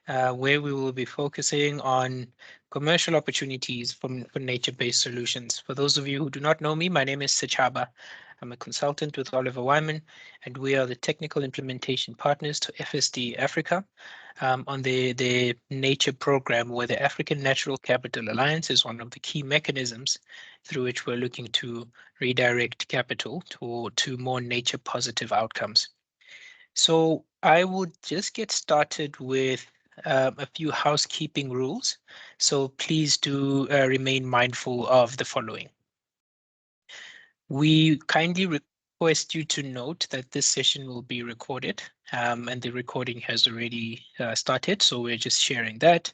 where we will be focusing on commercial opportunities for nature-based solutions. For those of you who do not know me, my name is Sechaba. I'm a consultant with Oliver Wyman, and we are the technical implementation partners to FSD Africa on the nature program, where the African Natural Capital Alliance is one of the key mechanisms through which we're looking to redirect capital to more nature positive outcomes. So I would just get started with a few housekeeping rules. So please do remain mindful of the following. We kindly request you to note that this session will be recorded, and the recording has already started, so we're just sharing that.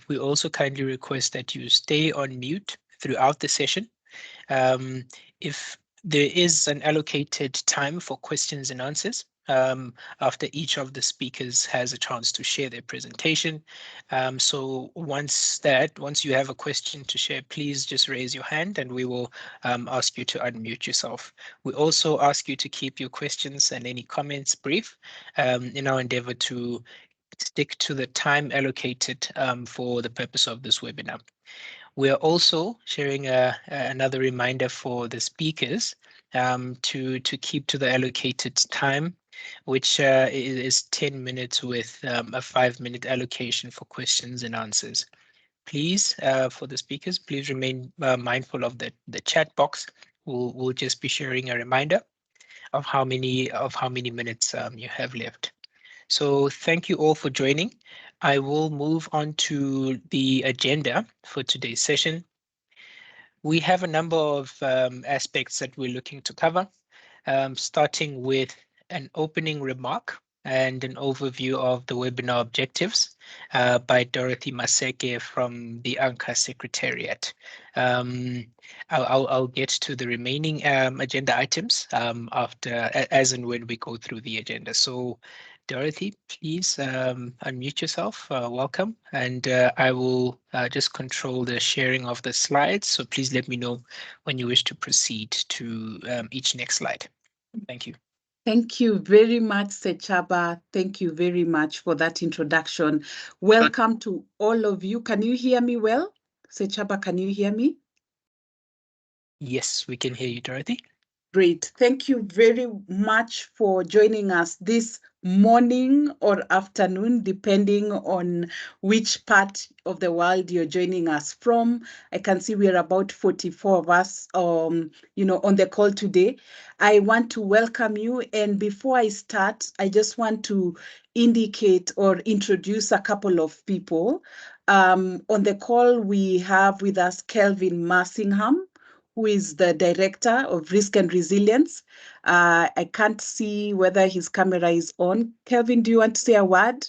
We also kindly request that you stay on mute throughout the session. If there is an allocated time for questions and answers, after each of the speakers has a chance to share their presentation. So once you have a question to share, please just raise your hand and we will ask you to unmute yourself. We also ask you to keep your questions and any comments brief in our endeavor to stick to the time allocated for the purpose of this webinar. We are also sharing another reminder for the speakers to keep to the allocated time, which is 10 minutes with a 5-minute allocation for questions and answers. Please, for the speakers, please remain mindful of the chat box. We'll just be sharing a reminder of how many minutes you have left. So thank you all for joining. I will move on to the agenda for today's session. We have a number of aspects that we're looking to cover, starting with an opening remark and an overview of the webinar objectives by Dorothy Maseke from the ANCA Secretariat. I'll get to the remaining agenda items after, as and when we go through the agenda. So Dorothy, please unmute yourself. Welcome. And I will just control the sharing of the slides. So please let me know when you wish to proceed to each next slide. Thank you. Thank you very much, Sechaba. Thank you very much for that introduction. Welcome to all of you. Can you hear me well? Sechaba, can you hear me? Yes, we can hear you, Dorothy. Great. Thank you very much for joining us this morning or afternoon, depending on which part of the world you're joining us from. I can see we're about 44 of us, on the call today. I want to welcome you. And before I start, I just want to indicate or introduce a couple of people. On the call, we have with us Kelvin Massingham, who is the Director of Risk and Resilience. I can't see whether his camera is on. Kelvin, do you want to say a word?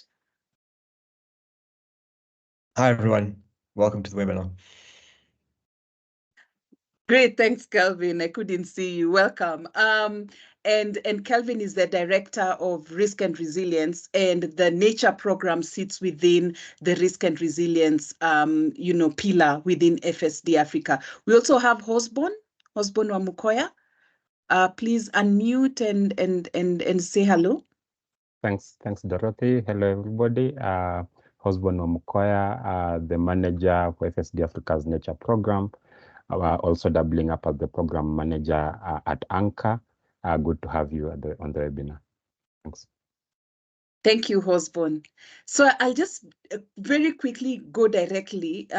Hi, everyone. Welcome to the webinar. Great, thanks, Kelvin. I couldn't see you. Welcome. And Kelvin is the Director of Risk and Resilience, and the Nature Program sits within the Risk and Resilience, pillar within FSD Africa. We also have Hosbon Wamukoya. Please unmute and say hello. Thanks, Dorothy. Hello, everybody. Hosbon Wamukoya, the manager for FSD Africa's Nature Program. Also doubling up as the program manager at ANCA. Good to have you on the webinar. Thanks. Thank you, Hosbon. So I'll just very quickly go directly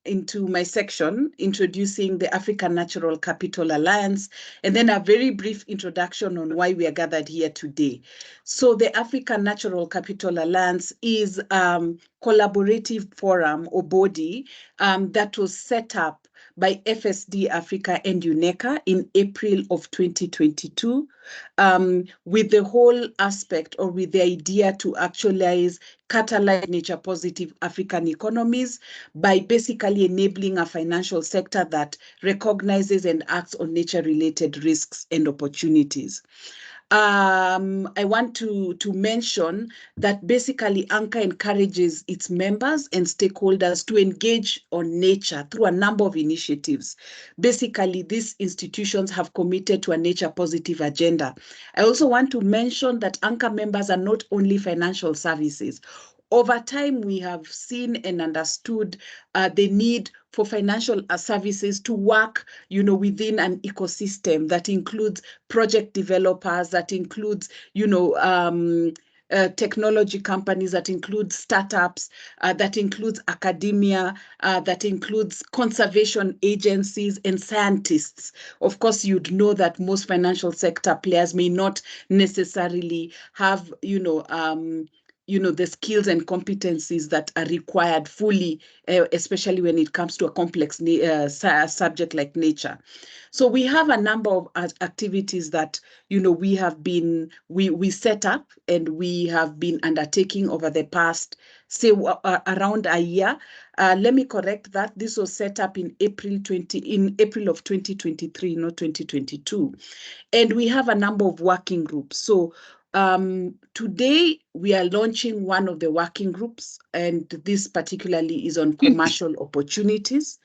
into my section, introducing the African Natural Capital Alliance, and then a very brief introduction on why we are gathered here today. So the African Natural Capital Alliance is a collaborative forum or body that was set up by FSD Africa and UNECA in April of 2022, with the whole aspect or with the idea to actualize catalyze nature positive African economies by basically enabling a financial sector that recognizes and acts on nature related risks and opportunities. I want to mention that basically ANCA encourages its members and stakeholders to engage on nature through a number of initiatives. Basically, these institutions have committed to a nature positive agenda. I also want to mention that ANCA members are not only financial services. over time, we have seen and understood the need for financial services to work, within an ecosystem that includes project developers, that includes, technology companies, that includes startups, that includes academia, that includes conservation agencies and scientists. Of course, you'd know that most financial sector players may not necessarily have, the skills and competencies that are required fully, especially when it comes to a complex subject like nature. So we have a number of activities that, we set up and we have been undertaking over the past, say, around a year. Let me correct that. This was set up in April of 2023, not 2022. And we have a number of working groups. So today we are launching one of the working groups, and this particularly is on commercial opportunities.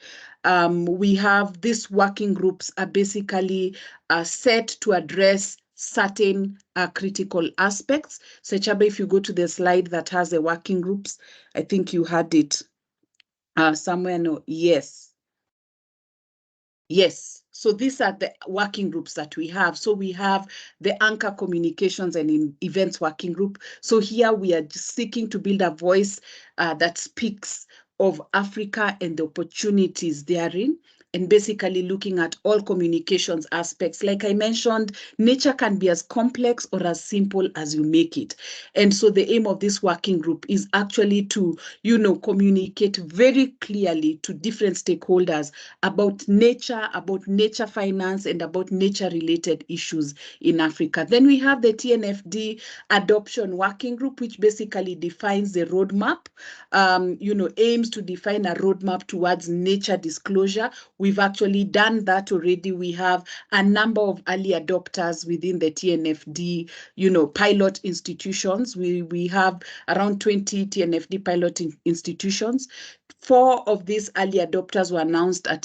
We have these working groups are basically set to address certain critical aspects. So Chaba, if you go to the slide that has the working groups, I think you had it somewhere. No, yes. Yes. So these are the working groups that we have. So we have the Anchor Communications and Events Working Group. So here we are just seeking to build a voice that speaks of Africa and the opportunities therein, and basically looking at all communications aspects. Like I mentioned, nature can be as complex or as simple as you make it. And so the aim of this working group is actually to, communicate very clearly to different stakeholders about nature finance, and about nature-related issues in Africa. Then we have the TNFD Adoption Working Group, which basically defines the roadmap, aims to define a roadmap towards nature disclosure. We've actually done that already. We have a number of early adopters within the TNFD, pilot institutions. We have around 20 TNFD pilot institutions. 4 of these early adopters were announced at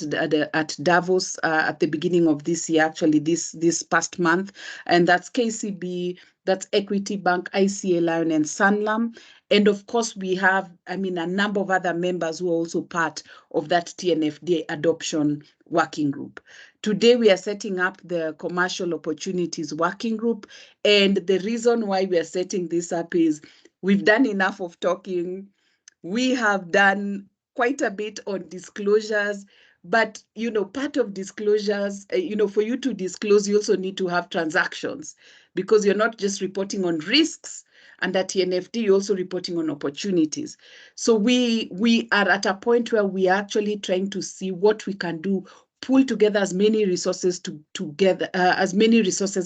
Davos at the beginning of this year, actually this past month, and that's KCB, that's Equity Bank, ICA Lion, and Sanlam. And of course, we have, a number of other members who are also part of that TNFD adoption working group. Today, we are setting up the Commercial Opportunities Working Group. And the reason why we are setting this up is we've done enough of talking. We have done quite a bit on disclosures, but, part of disclosures, for you to disclose, you also need to have transactions, because you're not just reporting on risks. And at TNFD, you're also reporting on opportunities. So we are at a point where we are actually trying to see what we can do, pull together as many resources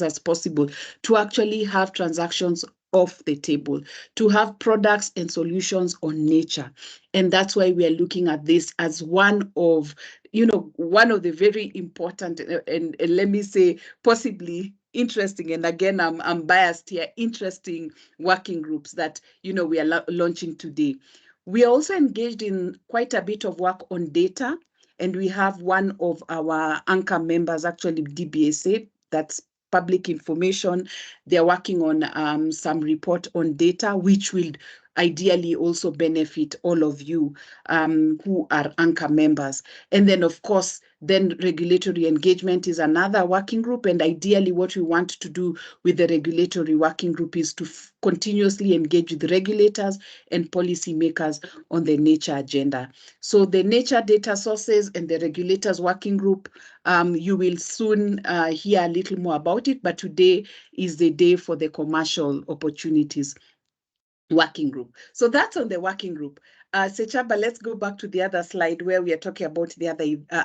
as possible to actually have transactions off the table, to have products and solutions on nature. And that's why we are looking at this as one of the very important and let me say possibly interesting, and again I'm biased here, interesting working groups that we are launching today. We are also engaged in quite a bit of work on data, and we have one of our anchor members, actually DBSA, that's public information. They're working on some report on data, which will ideally also benefit all of you who are anchor members. And then, of course, then regulatory engagement is another working group. And ideally, what we want to do with the regulatory working group is to continuously engage with regulators and policymakers on the nature agenda. So the nature data sources and the regulators working group, you will soon hear a little more about it, but today is the day for the commercial opportunities working group. So that's on the working group. Sechaba, let's go back to the other slide where we are talking about the other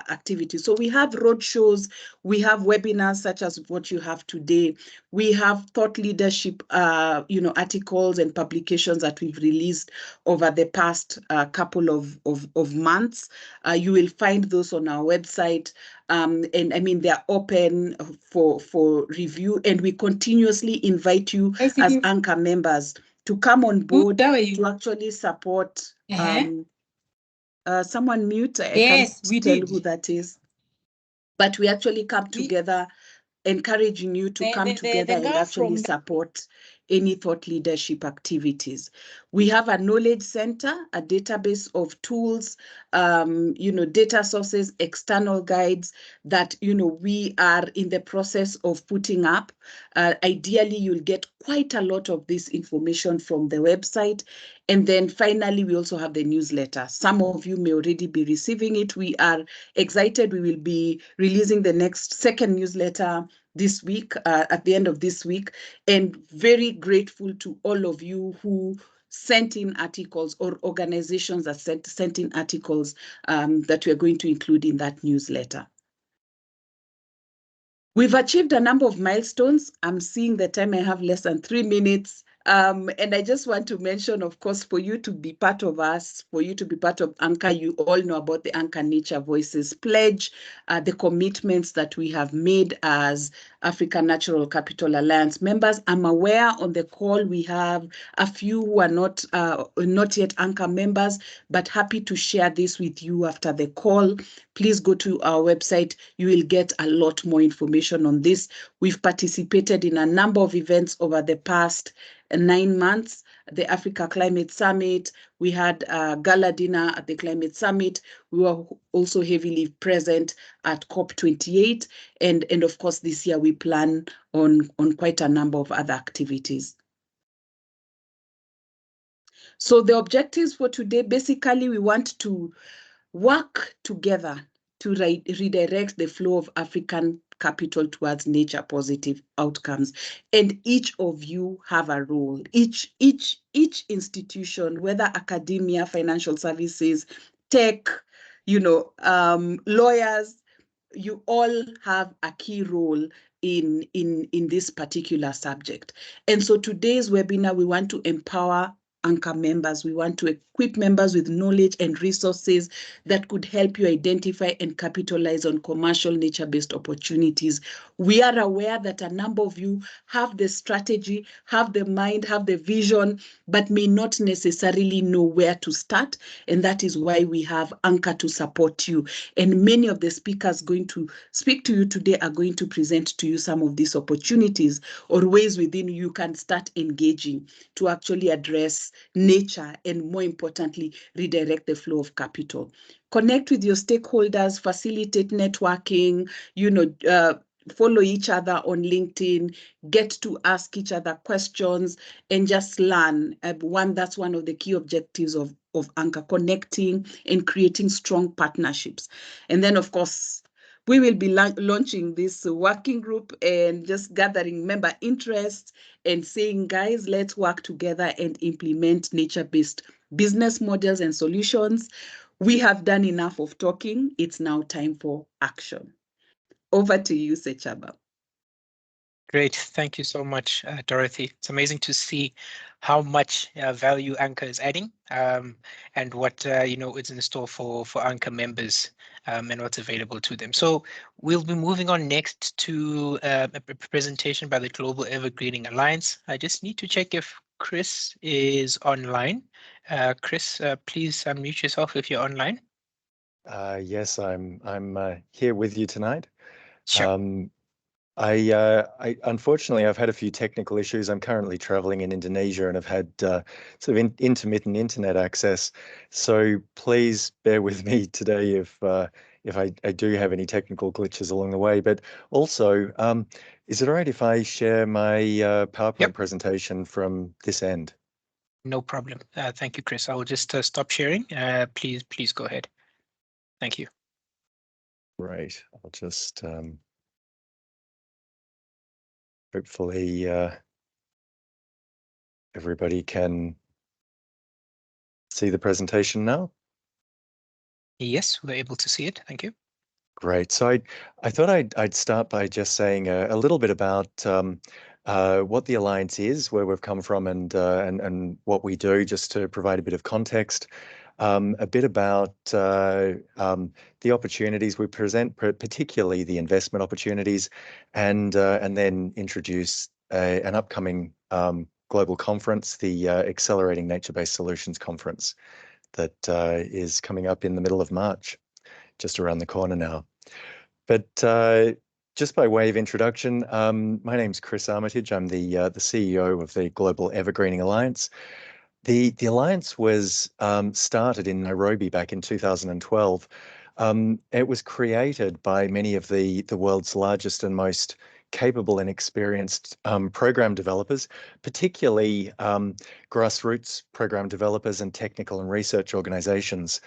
activities. So we have road shows, we have webinars such as what you have today. We have thought leadership, articles and publications that we've released over the past couple of months. You will find those on our website. And they're open for review, and we continuously invite you as anchor members to come on board to actually support. Someone mute. I can't tell who that is. But we actually come together, encouraging you to come together and actually support, any thought leadership activities. We have a knowledge center, a database of tools, data sources, external guides that, we are in the process of putting up. Ideally, you'll get quite a lot of this information from the website. And then finally, we also have the newsletter. Some of you may already be receiving it. We are excited. We will be releasing the second newsletter this week, at the end of this week, and very grateful to all of you who sent in articles, or organizations that sent in articles that we're going to include in that newsletter. We've achieved a number of milestones. I'm seeing the time I have less than 3 minutes. And I just want to mention, of course, for you to be part of us, for you to be part of Anchor, you all know about the Anchor Nature Voices Pledge, the commitments that we have made as African Natural Capital Alliance members. I'm aware on the call we have a few who are not yet Anchor members, but happy to share this with you after the call. Please go to our website. You will get a lot more information on this. We've participated in a number of events over the past 9 months. The Africa Climate Summit, we had a gala dinner at the Climate Summit. We were also heavily present at COP28. And of course, this year we plan on quite a number of other activities. So the objectives for today, basically, we want to work together to redirect the flow of African capital towards nature positive outcomes. And each of you have a role. Each institution, whether academia, financial services, tech, lawyers, you all have a key role in this particular subject. And so today's webinar, we want to empower Anchor members. We want to equip members with knowledge and resources that could help you identify and capitalize on commercial nature-based opportunities. We are aware that a number of you have the strategy, have the mind, have the vision, but may not necessarily know where to start. And that is why we have Anchor to support you. And many of the speakers going to speak to you today are going to present to you some of these opportunities or ways within you can start engaging to actually address nature and, more importantly, redirect the flow of capital. Connect with your stakeholders, facilitate networking, follow each other on LinkedIn, get to ask each other questions, and just learn. That's one of the key objectives of Anchor, connecting and creating strong partnerships. And then, of course, we will be launching this working group and just gathering member interest and saying, guys, let's work together and implement nature-based business models and solutions. We have done enough of talking. It's now time for action. Over to you, Sechaba. Great. Thank you so much, Dorothy. It's amazing to see how much value Anchor is adding and what is in store for Anchor members and what's available to them. So we'll be moving on next to a presentation by the Global Evergreening Alliance. I just need to check if Chris is online. Chris, please unmute yourself if you're online. Yes, I'm here with you tonight. Sure. I unfortunately, I've had a few technical issues. I'm currently traveling in Indonesia and I've had sort of intermittent internet access. So please bear with me today if I do have any technical glitches along the way. But also, is it all right if I share my PowerPoint presentation from this end? No problem. Thank you, Chris. I will just stop sharing. Please go ahead. Thank you. Right. I'll just hopefully everybody can see the presentation now. Yes, we're able to see it. Thank you. Great. So I thought I'd start by just saying a little bit about what the Alliance is, where we've come from, and what we do, just to provide a bit of context. A bit about the opportunities we present, particularly the investment opportunities, and then introduce an upcoming global conference, the Accelerating Nature-Based Solutions Conference, that is coming up in the middle of March, just around the corner now. But just by way of introduction, my name's Chris Armitage. I'm the CEO of the Global Evergreening Alliance. The Alliance was started in Nairobi back in 2012. It was created by many of the world's largest and most capable and experienced program developers, particularly grassroots program developers and technical and research organizations,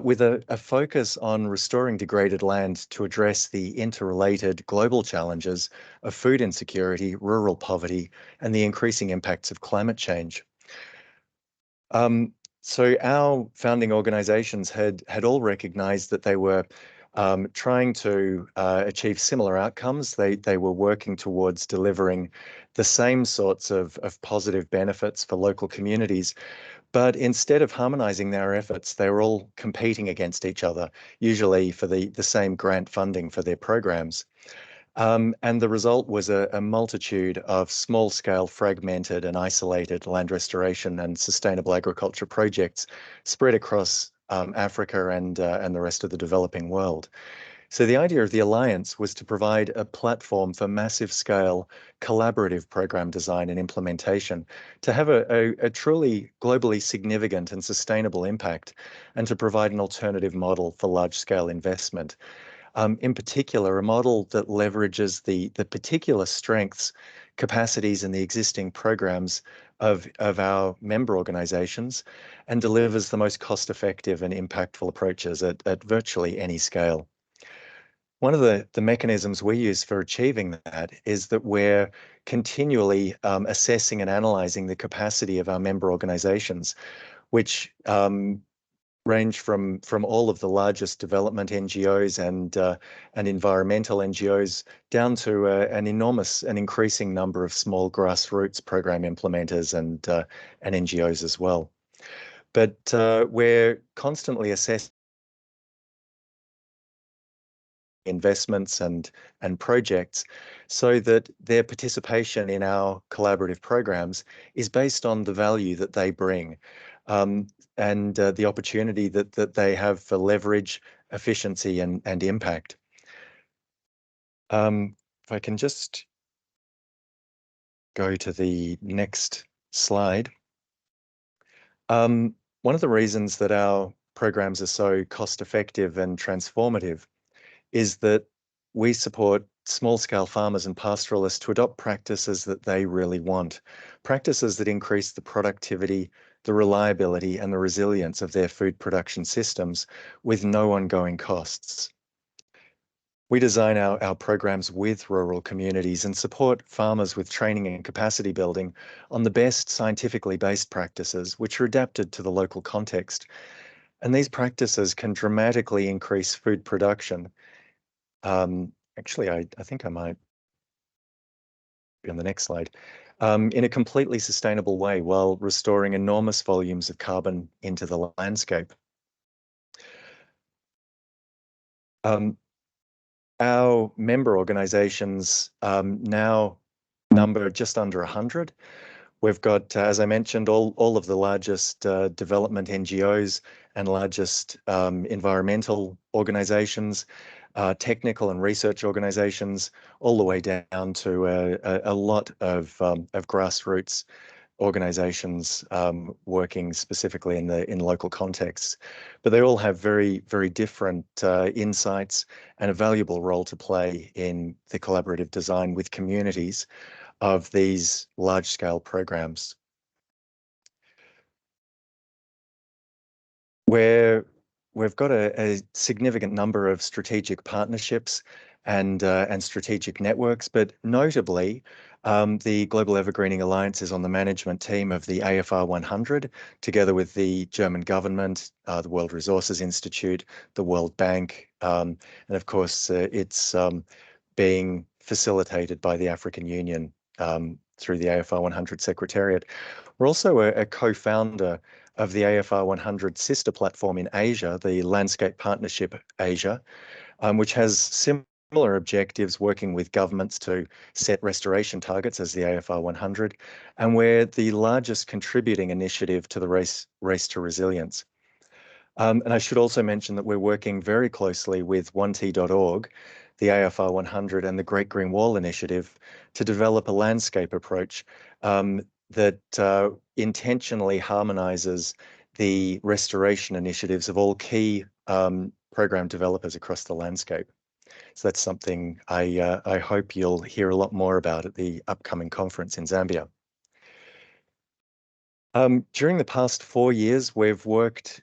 with a focus on restoring degraded land to address the interrelated global challenges of food insecurity, rural poverty, and the increasing impacts of climate change. So our founding organizations had all recognized that they were trying to achieve similar outcomes. They were working towards delivering the same sorts of positive benefits for local communities, but instead of harmonizing their efforts, they were all competing against each other, usually for the same grant funding for their programs. And the result was a multitude of small-scale, fragmented and isolated land restoration and sustainable agriculture projects spread across Africa and the rest of the developing world. So the idea of the Alliance was to provide a platform for massive-scale collaborative program design and implementation, to have a truly globally significant and sustainable impact, and to provide an alternative model for large-scale investment. In particular, a model that leverages the particular strengths, capacities, and the existing programs of our member organizations and delivers the most cost-effective and impactful approaches at virtually any scale. One of the mechanisms we use for achieving that is that we're continually assessing and analyzing the capacity of our member organizations, which range from all of the largest development NGOs and environmental NGOs down to an enormous and increasing number of small grassroots program implementers and NGOs as well. But we're constantly assessing investments and projects so that their participation in our collaborative programs is based on the value that they bring. And the opportunity that they have for leverage, efficiency, and impact. If I can just go to the next slide. One of the reasons that our programs are so cost-effective and transformative is that we support small-scale farmers and pastoralists to adopt practices that they really want, practices that increase the productivity, the reliability, and the resilience of their food production systems with no ongoing costs. We design our programs with rural communities and support farmers with training and capacity building on the best scientifically based practices, which are adapted to the local context. And these practices can dramatically increase food production. Actually, I think I might be on the next slide. In a completely sustainable way while restoring enormous volumes of carbon into the landscape. Our member organizations now number just under 100. We've got, as I mentioned, all of the largest development NGOs and largest environmental organizations, technical and research organizations, all the way down to a lot of grassroots organizations working specifically in local contexts. But they all have very, very different insights and a valuable role to play in the collaborative design with communities of these large-scale programs. We've got a significant number of strategic partnerships and strategic networks, but notably, the Global Evergreening Alliance is on the management team of the AFR 100, together with the German government, the World Resources Institute, the World Bank, and of course, it's being facilitated by the African Union through the AFR 100 Secretariat. We're also a co-founder of the AFR 100 sister platform in Asia, the Landscape Partnership Asia, which has similar objectives, working with governments to set restoration targets as the AFR 100, and we're the largest contributing initiative to the Race to Resilience. And I should also mention that we're working very closely with 1T.org, the AFR 100 and the Great Green Wall Initiative to develop a landscape approach that intentionally harmonizes the restoration initiatives of all key program developers across the landscape. So that's something I hope you'll hear a lot more about at the upcoming conference in Zambia. During the past 4 years, we've worked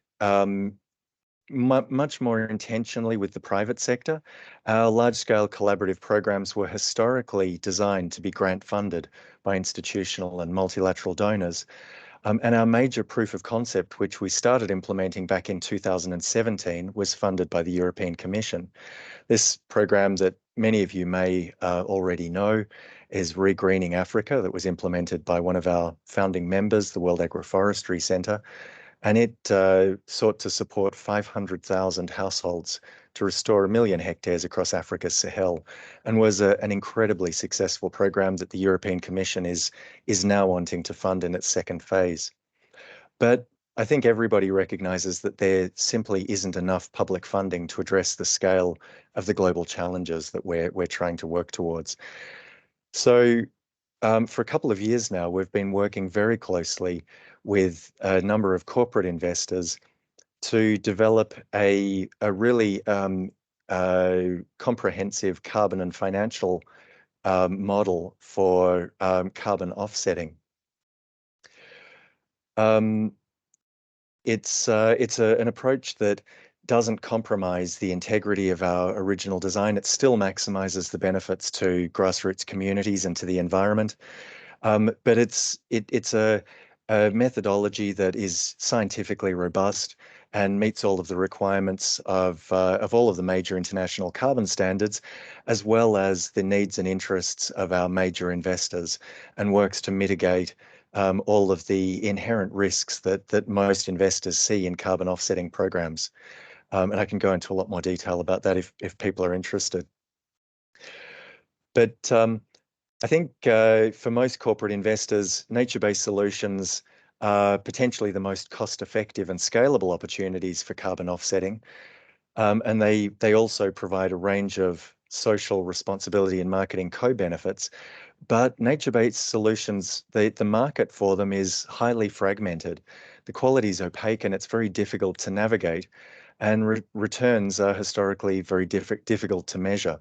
much more intentionally with the private sector. Our large-scale collaborative programs were historically designed to be grant-funded by institutional and multilateral donors. And our major proof of concept, which we started implementing back in 2017, was funded by the European Commission. This program that many of you may already know is Regreening Africa, that was implemented by one of our founding members, the World Agroforestry Centre. And it sought to support 500,000 households to restore 1 million hectares across Africa's Sahel, and was an incredibly successful program that the European Commission is now wanting to fund in its second phase. But I think everybody recognizes that there simply isn't enough public funding to address the scale of the global challenges that we're trying to work towards. So for a couple of years now, we've been working very closely with a number of corporate investors to develop a really comprehensive carbon and financial model for carbon offsetting. It's an approach that doesn't compromise the integrity of our original design. It still maximizes the benefits to grassroots communities and to the environment. But it's a methodology that is scientifically robust and meets all of the requirements of all of the major international carbon standards, as well as the needs and interests of our major investors, and works to mitigate all of the inherent risks that most investors see in carbon offsetting programs. And I can go into a lot more detail about that if people are interested. But I think for most corporate investors, nature-based solutions are potentially the most cost-effective and scalable opportunities for carbon offsetting. And they also provide a range of social responsibility and marketing co-benefits. But nature-based solutions, the market for them is highly fragmented. The quality is opaque and it's very difficult to navigate. And returns are historically very difficult to measure.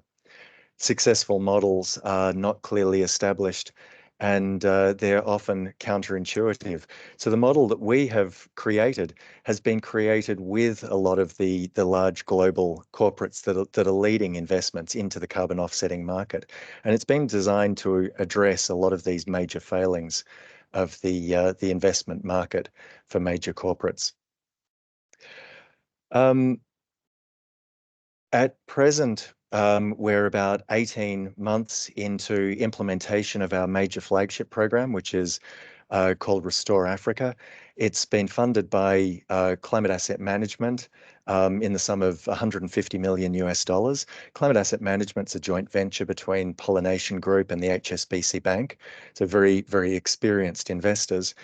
Successful models are not clearly established, and they're often counterintuitive. So the model that we have created has been created with a lot of the large global corporates that are leading investments into the carbon offsetting market. And it's been designed to address a lot of these major failings of the investment market for major corporates. At present, we're about 18 months into implementation of our major flagship program, which is called Restore Africa. It's been funded by Climate Asset Management in the sum of $150 million US. Climate Asset Management's a joint venture between Pollination Group and the HSBC Bank. So very, very experienced investors.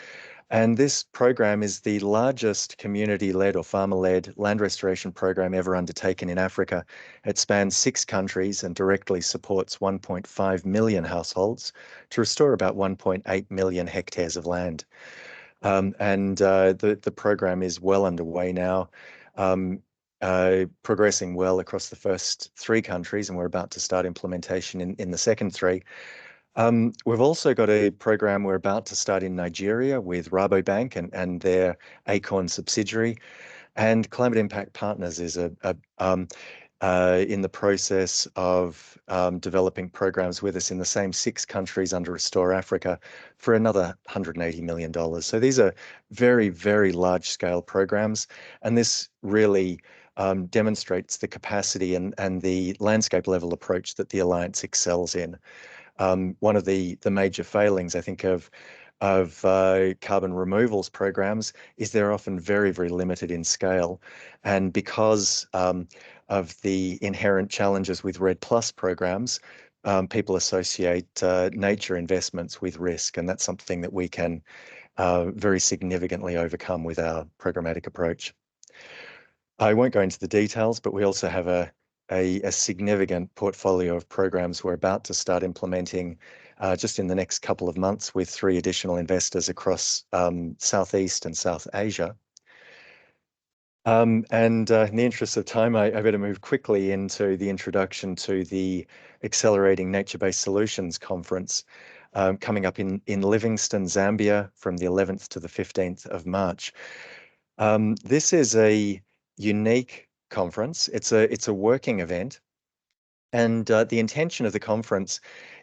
And this program is the largest community-led or farmer-led land restoration program ever undertaken in Africa. It spans 6 countries and directly supports 1.5 million households to restore about 1.8 million hectares of land. The program is well underway now, progressing well across the first 3 countries, and we're about to start implementation in the second 3. We've also got a program we're about to start in Nigeria with Rabobank and their Acorn subsidiary. And Climate Impact Partners is in the process of developing programs with us in the same 6 countries under Restore Africa for another $180 million. So these are very, very large scale programs. And this really demonstrates the capacity and the landscape level approach that the Alliance excels in. One of the major failings, I think, of carbon removals programs is they're often very, very limited in scale. And because of the inherent challenges with REDD+ programs, people associate nature investments with risk. And that's something that we can very significantly overcome with our programmatic approach. I won't go into the details, but we also have a a significant portfolio of programs we're about to start implementing just in the next couple of months with 3 additional investors across Southeast and South Asia. In the interest of time, I better move quickly into the introduction to the Accelerating Nature-Based Solutions Conference coming up in Livingstone, Zambia from the 11th to the 15th of March. This is a unique conference. It's a working event. And the intention of the conference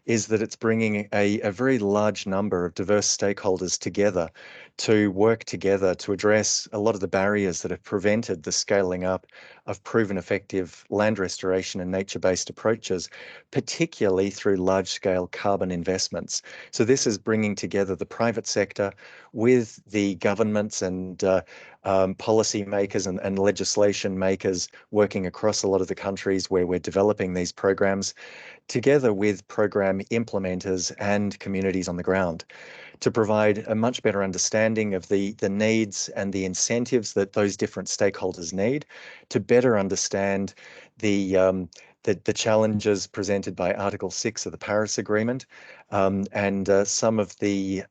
is that it's bringing a very large number of diverse stakeholders together to work together to address a lot of the barriers that have prevented the scaling up of proven effective land restoration and nature-based approaches, particularly through large-scale carbon investments. So this is bringing together the private sector with the governments and policy makers and legislation makers working across a lot of the countries where we're developing these programs, together with program implementers and communities on the ground, to provide a much better understanding of the needs and the incentives that those different stakeholders need, to better understand the challenges presented by Article 6 of the Paris Agreement, and some of the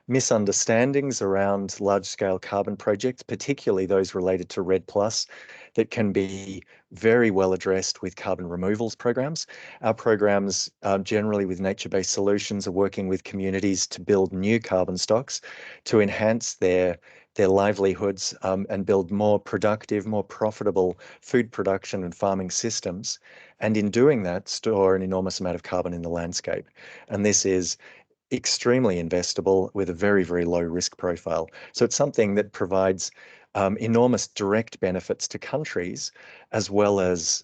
misunderstandings around large-scale carbon projects, particularly those related to REDD+, that can be very well addressed with carbon removals programs. Our programs, generally with nature-based solutions, are working with communities to build new carbon stocks to enhance their livelihoods and build more productive, more profitable food production and farming systems. And in doing that, store an enormous amount of carbon in the landscape. And this is extremely investable with a very, very low risk profile. So it's something that provides enormous direct benefits to countries, as well as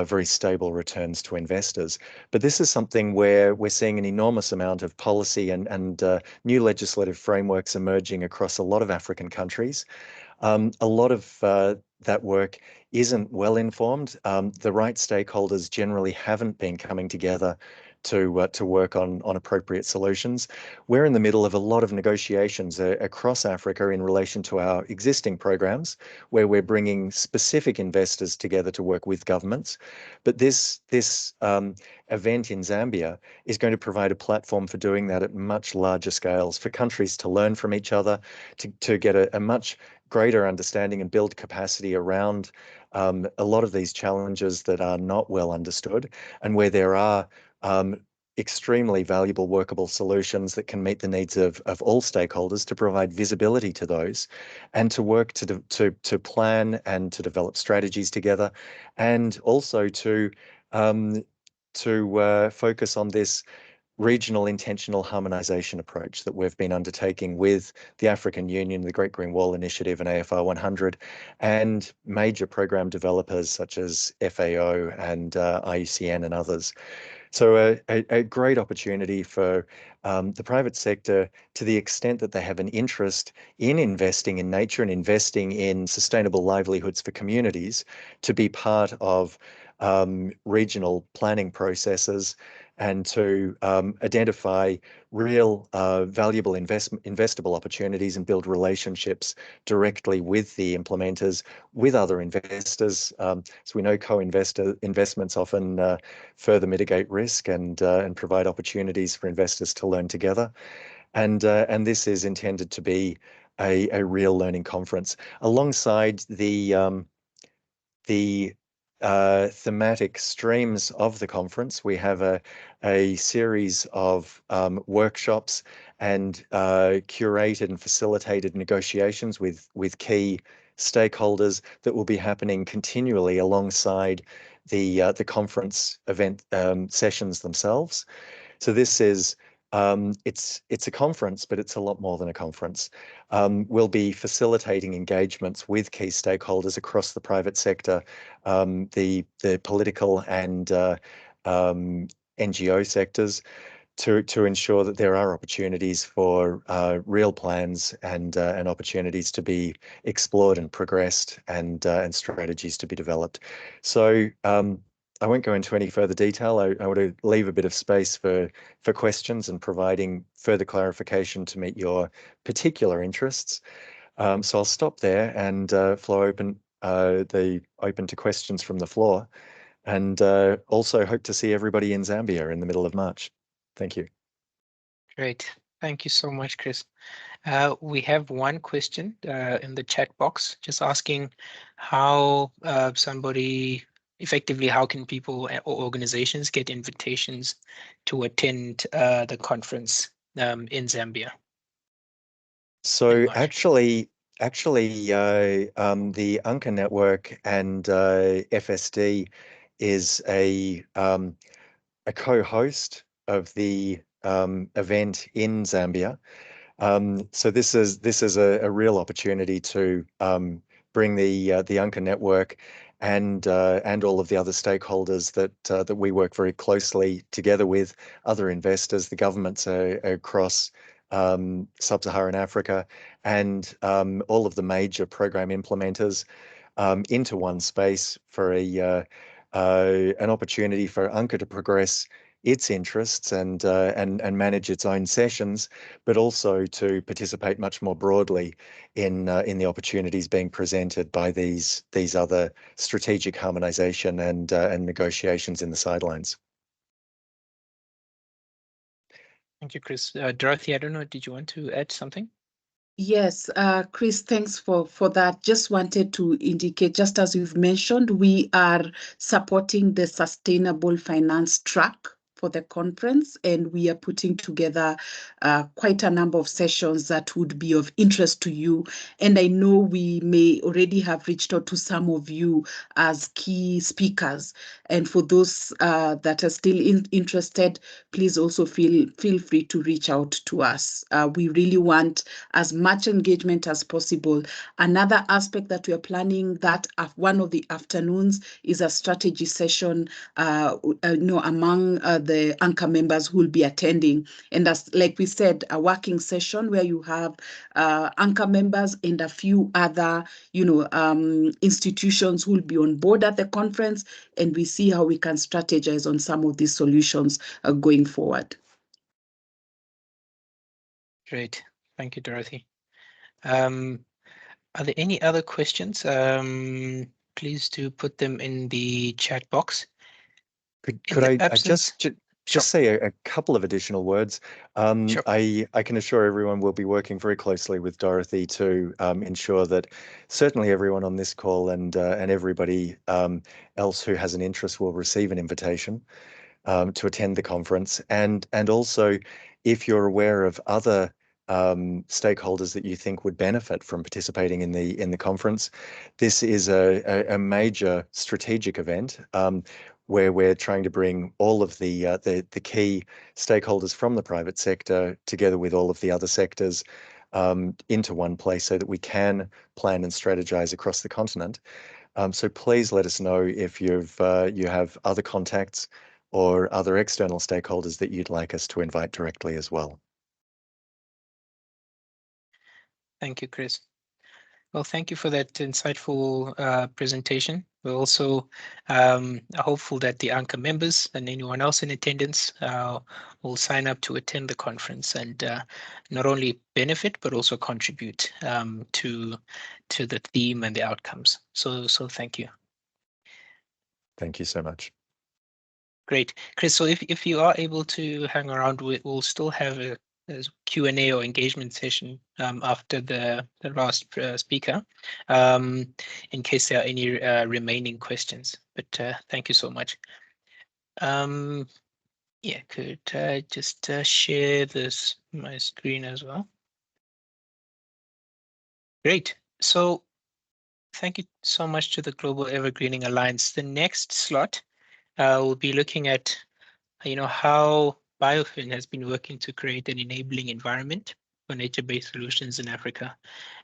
very stable returns to investors. But this is something where we're seeing an enormous amount of policy and new legislative frameworks emerging across a lot of African countries. A lot of that work isn't well informed. The right stakeholders generally haven't been coming together to work on appropriate solutions. We're in the middle of a lot of negotiations across Africa in relation to our existing programs, where we're bringing specific investors together to work with governments. But this event in Zambia is going to provide a platform for doing that at much larger scales, for countries to learn from each other, to get a much greater understanding and build capacity around a lot of these challenges that are not well understood, and where there are extremely valuable workable solutions that can meet the needs of all stakeholders, to provide visibility to those, and to work to plan and to develop strategies together, and also to focus on this regional intentional harmonization approach that we've been undertaking with the African Union, the Great Green Wall Initiative and AFR 100, and major program developers such as FAO and IUCN and others. So a great opportunity for the private sector, to the extent that they have an interest in investing in nature and investing in sustainable livelihoods for communities, to be part of regional planning processes and to identify real valuable investable opportunities and build relationships directly with the implementers, with other investors. So we know investments often further mitigate risk and provide opportunities for investors to learn together. And this is intended to be a real learning conference. Alongside the thematic streams of the conference, we have a series of workshops and curated and facilitated negotiations with key stakeholders that will be happening continually alongside the conference event sessions themselves. So this is it's a conference, but it's a lot more than a conference. We'll be facilitating engagements with key stakeholders across the private sector, the political and NGO sectors, to ensure that there are opportunities for real plans and opportunities to be explored and progressed, and strategies to be developed. So I won't go into any further detail. I want to leave a bit of space for questions and providing further clarification to meet your particular interests. So I'll stop there and floor the open to questions from the floor, and also hope to see everybody in Zambia in the middle of March. Thank you. Great. Thank you so much, Chris. We have one question in the chat box, just asking how effectively, how can people or organizations get invitations to attend the conference in Zambia? So actually, the UNCA network and FSD is a co-host of the event in Zambia. So this is a real opportunity to bring the UNCA network and all of the other stakeholders that we work very closely together with, other investors, the governments across sub-Saharan Africa, and all of the major program implementers into one space for an opportunity for UNCA to progress its interests and manage its own sessions, but also to participate much more broadly in the opportunities being presented by these other strategic harmonization and negotiations in the sidelines. Thank you, Chris. Dorothy, I don't know, did you want to add something? Yes, Chris, thanks for that. Just wanted to indicate, just as you've mentioned, we are supporting the sustainable finance track for the conference, and we are putting together quite a number of sessions that would be of interest to you. And I know we may already have reached out to some of you as key speakers. And for those that are still interested, please also feel free to reach out to us. We really want as much engagement as possible. Another aspect that we are planning, that one of the afternoons is a strategy session among the UNCA members who will be attending. And that's, like we said, a working session where you have UNCA members and a few other institutions who will be on board at the conference, and we see how we can strategize on some of these solutions going forward. Great. Thank you, Dorothy. Are there any other questions? Please do put them in the chat box. Could I just say a couple of additional words? Sure. I can assure everyone we'll be working very closely with Dorothy to ensure that certainly everyone on this call and everybody else who has an interest will receive an invitation to attend the conference. And also, if you're aware of other stakeholders that you think would benefit from participating in the conference, this is a major strategic event where we're trying to bring all of the key stakeholders from the private sector together with all of the other sectors into one place so that we can plan and strategize across the continent. So please let us know if you have other contacts or other external stakeholders that you'd like us to invite directly as well. Thank you, Chris. Well, thank you for that insightful presentation. We're also hopeful that the UNCA members and anyone else in attendance will sign up to attend the conference and not only benefit, but also contribute to the theme and the outcomes. So thank you. Thank you so much. Great. Chris, so if you are able to hang around, we'll still have a Q&A or engagement session after the last speaker, in case there are any remaining questions. But thank you so much. Yeah, could I just share my screen as well? Great. So thank you so much to the Global Evergreening Alliance. The next slot we'll be looking at, how BioFin has been working to create an enabling environment for nature-based solutions in Africa.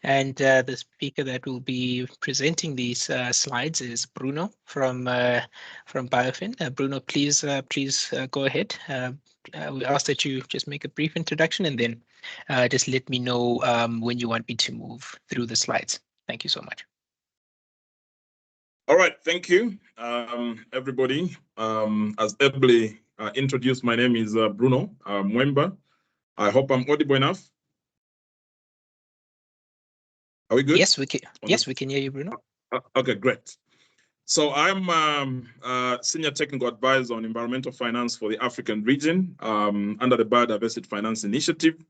And the speaker that will be presenting these slides is Bruno from BioFin. Bruno, please go ahead. We ask that you just make a brief introduction and then just let me know when you want me to move through the slides. Thank you so much. All right, thank you, everybody. As ably introduced, my name is Bruno Mwemba. I hope I'm audible enough. Are we good? Yes, we can. Yes, we can hear you, Bruno. Okay, great. So I'm Senior Technical Advisor on Environmental Finance for the African region under the Biodiversity Finance Initiative,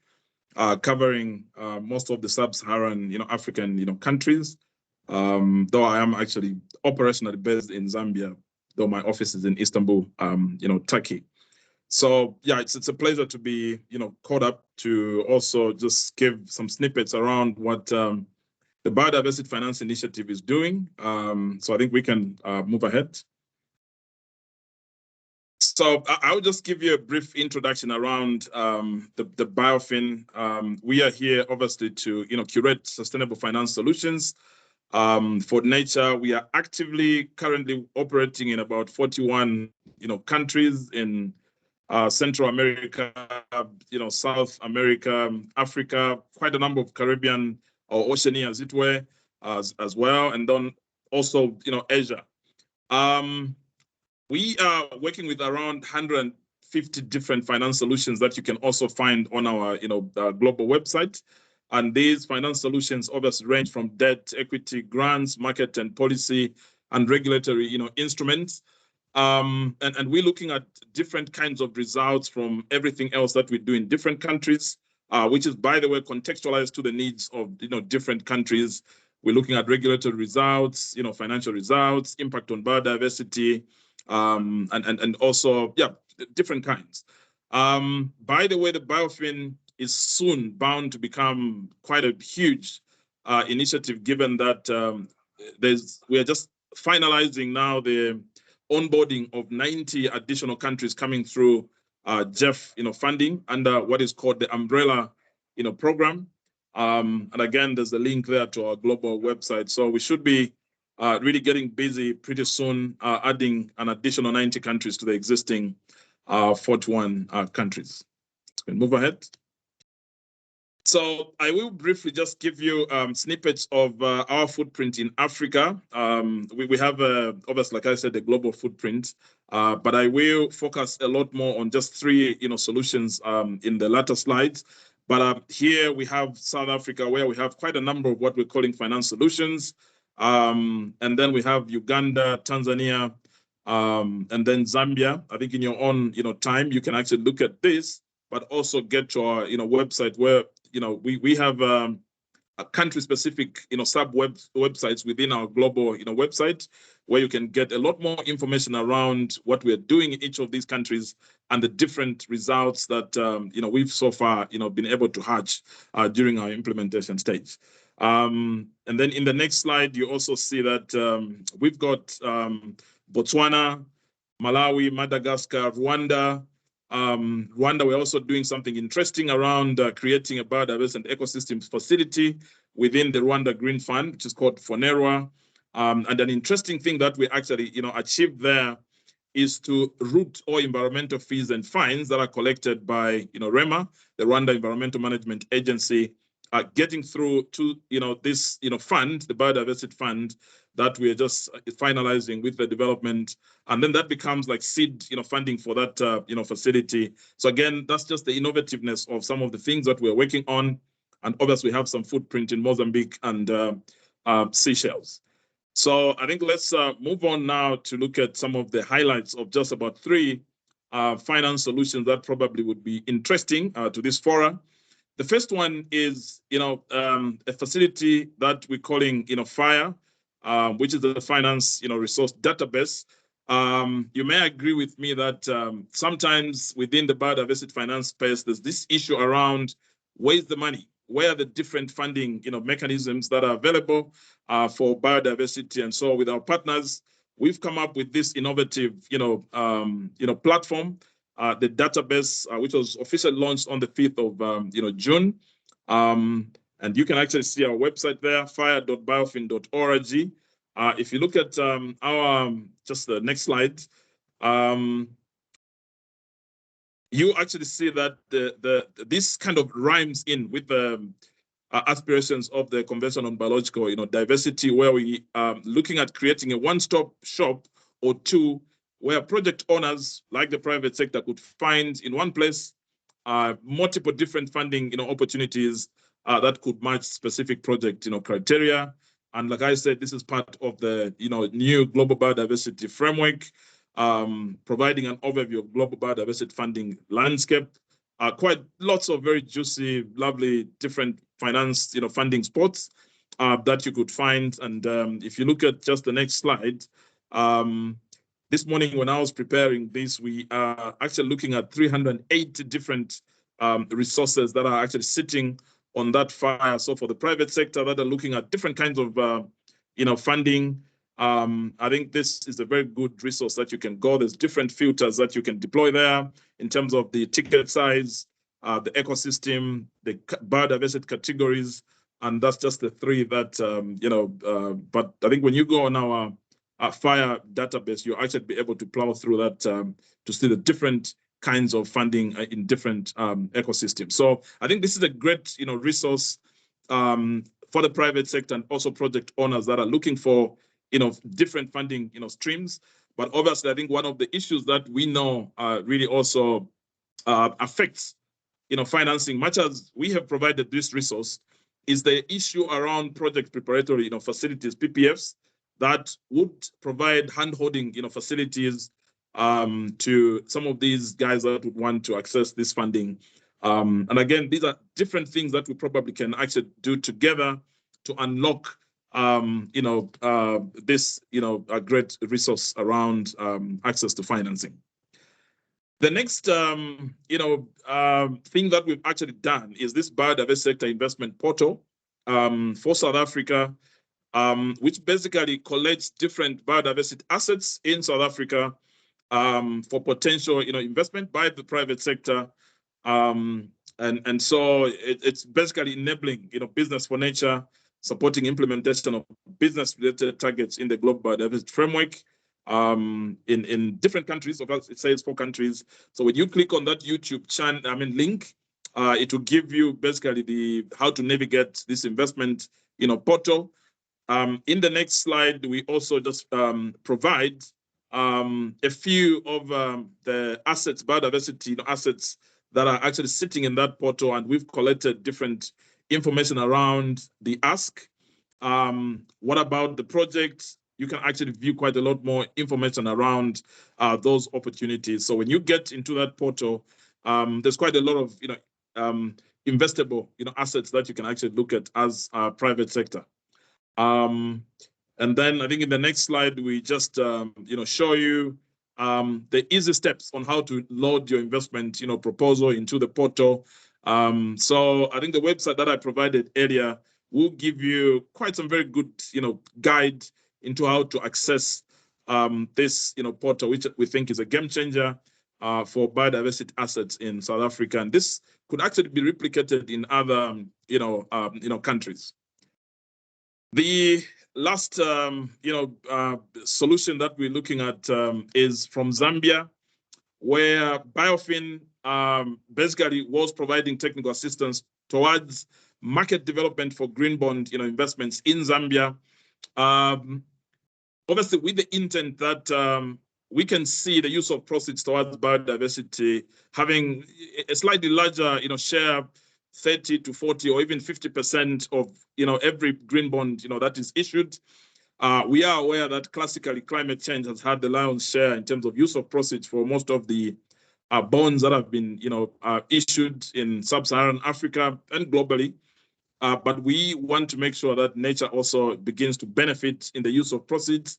covering most of the sub-Saharan, African, countries. Though I am actually operationally based in Zambia, though my office is in Istanbul, Turkey. So yeah, it's a pleasure to be, caught up to also just give some snippets around what the Biodiversity Finance Initiative is doing. So I think we can move ahead. So I will just give you a brief introduction around the BioFin. We are here obviously to curate sustainable finance solutions for nature. We are actively currently operating in about 41 countries in Central America, South America, Africa, quite a number of Caribbean or Oceania, as it were, as well, and then also Asia. We are working with around 150 different finance solutions that you can also find on our global website. And these finance solutions obviously range from debt, equity, grants, market and policy, and regulatory instruments. And we're looking at different kinds of results from everything else that we do in different countries, which is, by the way, contextualized to the needs of different countries. We're looking at regulatory results, financial results, impact on biodiversity, and also different kinds. By the way, the BioFin is soon bound to become quite a huge initiative, given that we are just finalizing now the onboarding of 90 additional countries coming through GEF funding under what is called the umbrella program. And again, there's a link there to our global website. So we should be really getting busy pretty soon, adding an additional 90 countries to the existing 41 countries. So we move ahead. So I will briefly just give you snippets of our footprint in Africa. We have, obviously, like I said, a global footprint, but I will focus a lot more on just three solutions in the latter slides. But here we have South Africa, where we have quite a number of what we're calling finance solutions. And then we have Uganda, Tanzania, and then Zambia. I think in your own time, you can actually look at this, but also get to our website where we have a country-specific websites within our global website, where you can get a lot more information around what we're doing in each of these countries and the different results that we've so far been able to hatch during our implementation stage. And then in the next slide, you also see that we've got Botswana, Malawi, Madagascar, Rwanda. Rwanda, we're also doing something interesting around creating a biodiversity and ecosystems facility within the Rwanda Green Fund, which is called FONERWA. And an interesting thing that we actually achieved there is to route all environmental fees and fines that are collected by REMA, the Rwanda Environmental Management Agency, getting through to this fund, the Biodiversity Fund, that we're just finalizing with the development, and then that becomes like seed funding for that facility. So again, that's just the innovativeness of some of the things that we're working on, and obviously we have some footprint in Mozambique and Seychelles. So I think let's move on now to look at some of the highlights of just about three finance solutions that probably would be interesting to this forum. The first one is a facility that we're calling FIRE, which is the finance resource database. You may agree with me that sometimes within the biodiversity finance space, there's this issue around where's the money, where are the different funding mechanisms that are available for biodiversity. And so with our partners, we've come up with this innovative platform, the database, which was officially launched on the 5th of June. And you can actually see our website there, fire.biofin.org. If you look at our, just the next slide, you actually see that this kind of rhymes in with the aspirations of the Convention on Biological Diversity, where we are looking at creating a one-stop shop or two, where project owners like the private sector could find in one place multiple different funding opportunities that could match specific project criteria. And like I said, this is part of the new global biodiversity framework, providing an overview of global biodiversity funding landscape. Quite lots of very juicy, lovely, different finance, funding spots that you could find. And if you look at just the next slide, this morning when I was preparing this, we are actually looking at 380 different resources that are actually sitting on that file. So for the private sector that are looking at different kinds of funding, I think this is a very good resource that you can go. There's different filters that you can deploy there in terms of the ticket size, the ecosystem, the biodiversity categories, and that's just the three that but I think when you go on our FIRE database, you'll actually be able to plow through that to see the different kinds of funding in different ecosystems. So I think this is a great resource for the private sector and also project owners that are looking for different funding streams. But obviously, I think one of the issues that we know really also affects financing, much as we have provided this resource, is the issue around project preparatory facilities, PPFs, that would provide hand-holding facilities to some of these guys that would want to access this funding. And again, these are different things that we probably can actually do together to unlock this a great resource around access to financing. The next thing that we've actually done is this biodiversity sector investment portal for South Africa, which basically collects different biodiversity assets in South Africa for potential investment by the private sector. And so it's basically enabling business for nature, supporting implementation of business-related targets in the global biodiversity framework in different countries. So it says 4 countries. So when you click on that YouTube channel, link, it will give you basically how to navigate this investment portal. In the next slide, we also just provide a few of the assets, biodiversity assets that are actually sitting in that portal, and we've collected different information around the ask. What about the project? You can actually view quite a lot more information around those opportunities. So when you get into that portal, there's quite a lot of investable assets that you can actually look at as a private sector. And then I think in the next slide we just show you the easy steps on how to load your investment proposal into the portal. So I think the website that I provided earlier will give you quite some very good guide into how to access this portal, which we think is a game changer for biodiversity assets in South Africa, and this could actually be replicated in other countries. The last solution that we're looking at is from Zambia, where Biofin basically was providing technical assistance towards market development for green bond investments in Zambia. Obviously, with the intent that we can see the use of proceeds towards biodiversity having a slightly larger share, 30 to 40 or even 50% of every green bond that is issued. We are aware that classically climate change has had the lion's share in terms of use of proceeds for most of the bonds that have been issued in sub-Saharan Africa and globally. But we want to make sure that nature also begins to benefit in the use of proceeds,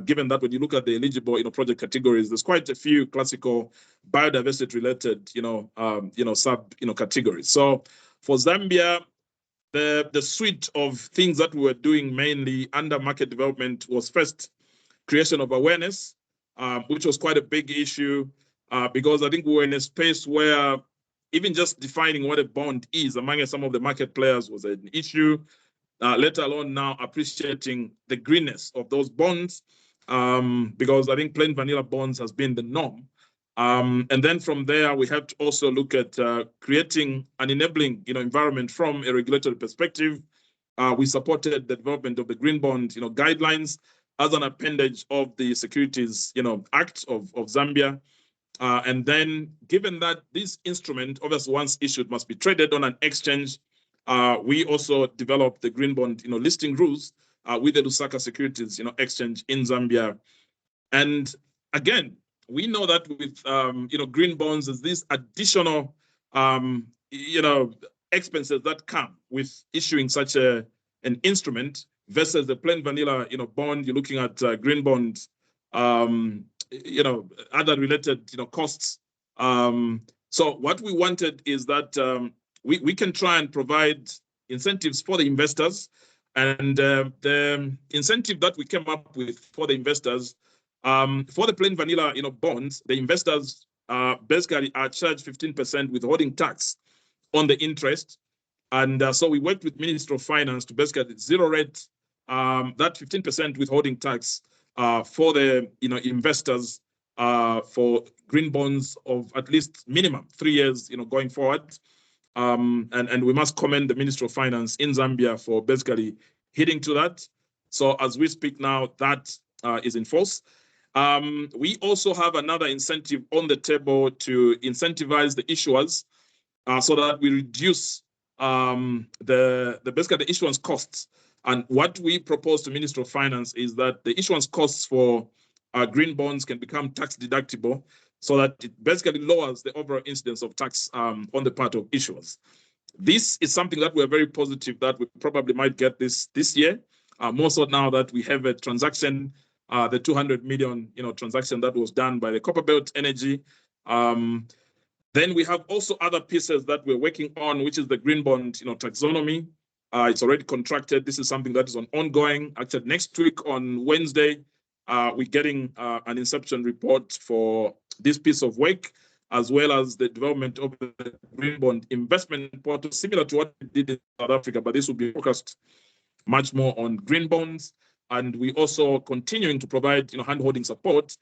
given that when you look at the eligible project categories, there's quite a few classical biodiversity related sub categories. So for Zambia, the suite of things that we were doing mainly under market development was first creation of awareness, which was quite a big issue because I think we were in a space where even just defining what a bond is among some of the market players was an issue, let alone now appreciating the greenness of those bonds, because I think plain vanilla bonds has been the norm. And then from there, we have to also look at creating an enabling environment from a regulatory perspective. We supported the development of the green bond guidelines as an appendage of the Securities Act of Zambia. And then given that this instrument, obviously once issued, must be traded on an exchange, we also developed the green bond listing rules with the Lusaka Securities, Exchange in Zambia. And again, we know that with green bonds, there's these additional expenses that come with issuing such an instrument versus the plain vanilla bond. You're looking at green bonds, other related costs. So what we wanted is that we can try and provide incentives for the investors, and the incentive that we came up with for the investors, for the plain vanilla bonds, the investors basically are charged 15% withholding tax on the interest. And so we worked with Ministry of Finance to basically zero rate that 15% withholding tax for the investors for green bonds of at least minimum 3 years going forward. And we must commend the Ministry of Finance in Zambia for basically hitting to that. So as we speak now, that is in force. We also have another incentive on the table to incentivize the issuers so that we reduce basically the issuance costs. And what we propose to Ministry of Finance is that the issuance costs for green bonds can become tax deductible, so that it basically lowers the overall incidence of tax on the part of issuers. This is something that we're very positive that we probably might get this year, more so now that we have a transaction, the 200 million transaction that was done by the Copperbelt Energy. Then we have also other pieces that we're working on, which is the green bond taxonomy. It's already contracted. This is something that is ongoing. Actually, next week on Wednesday, we're getting an inception report for this piece of work, as well as the development of the green bond investment portal, similar to what we did in South Africa, but this will be focused much more on green bonds. And we also continuing to provide hand-holding support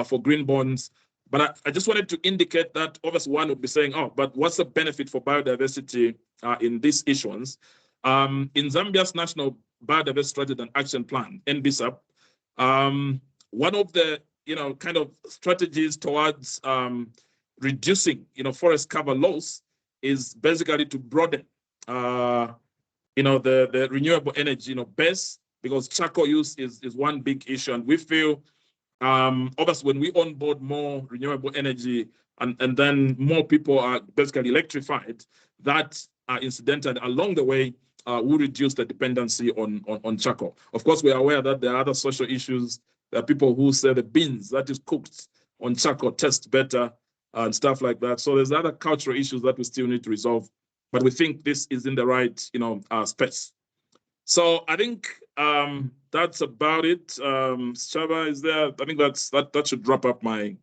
for green bonds. But I just wanted to indicate that obviously one would be saying, oh, but what's the benefit for biodiversity in this issuance? In Zambia's National Biodiversity Strategy and Action Plan, NBSAP, one of the kind of strategies towards reducing forest cover loss is basically to broaden the renewable energy base, because charcoal use is one big issue, and we feel obviously when we onboard more renewable energy and then more people are basically electrified, that incidentally along the way will reduce the dependency on charcoal. Of course, we are aware that there are other social issues. There are people who say the beans that is cooked on charcoal taste better and stuff like that. So there's other cultural issues that we still need to resolve, but we think this is in the right space. So I think that's about it. Shaba, is there? I think that should wrap up my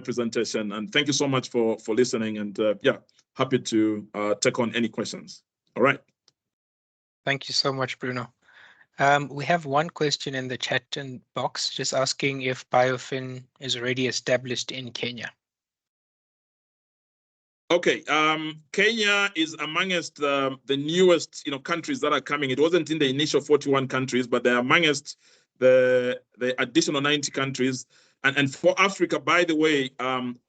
presentation. And thank you so much for listening. And yeah, happy to take on any questions. All right. Thank you so much, Bruno. We have one question in the chat box, just asking if Biofin is already established in Kenya. Okay, Kenya is amongst the newest countries that are coming. It wasn't in the initial 41 countries, but they're amongst the additional 90 countries. And for Africa, by the way,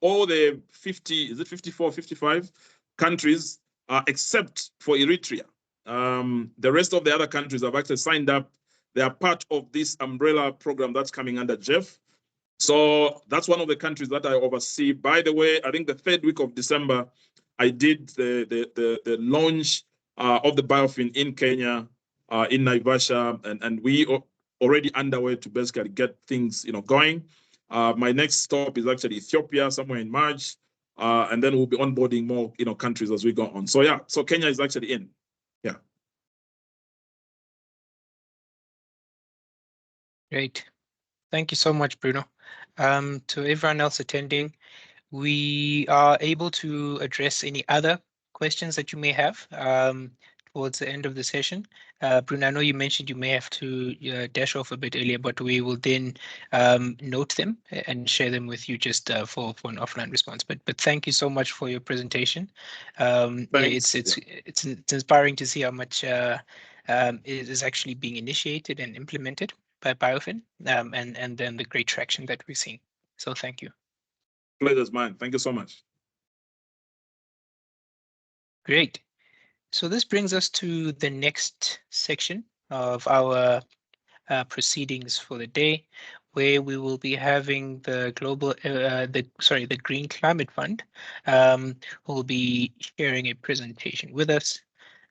all the 55 countries, except for Eritrea. The rest of the other countries have actually signed up. They are part of this umbrella program that's coming under Jeff. So that's one of the countries that I oversee. By the way, I think the 3rd week of December, I did the launch of the Biofin in Kenya, in Naivasha, and we are already underway to basically get things going. My next stop is actually Ethiopia, somewhere in March, and then we'll be onboarding more countries as we go on. So yeah, so Kenya is actually in. Yeah. Great. Thank you so much, Bruno. To everyone else attending, we are able to address any other questions that you may have towards the end of the session. Bruno, I know you mentioned you may have to dash off a bit earlier, but we will then note them and share them with you just for an offline response. But thank you so much for your presentation. It's inspiring to see how much it is actually being initiated and implemented by Biofin, and then the great traction that we're seeing. So thank you. Pleasure's mine. Thank you so much. Great. So this brings us to the next section of our proceedings for the day, where we will be having the the Green Climate Fund who will be sharing a presentation with us.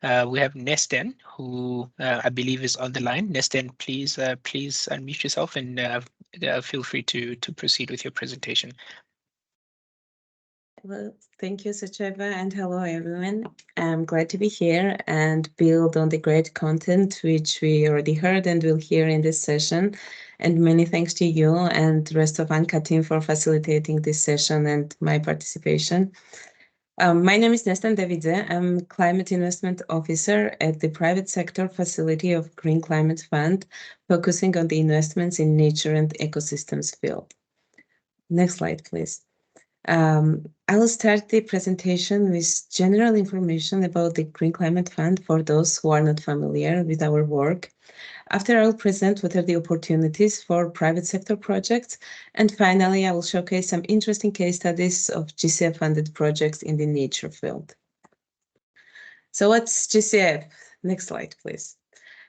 We have Nesten, who I believe is on the line. Nesten, please unmute yourself and feel free to proceed with your presentation. Well, thank you, Sucheva, and hello, everyone. I'm glad to be here and build on the great content which we already heard and will hear in this session. And many thanks to you and the rest of ANCA team for facilitating this session and my participation. My name is Nesten Davidze. I'm Climate Investment Officer at the Private Sector Facility of Green Climate Fund, focusing on the investments in nature and ecosystems field. Next slide, please. I will start the presentation with general information about the Green Climate Fund for those who are not familiar with our work. After, I will present what are the opportunities for private sector projects. And finally, I will showcase some interesting case studies of GCF-funded projects in the nature field. So what's GCF? Next slide, please.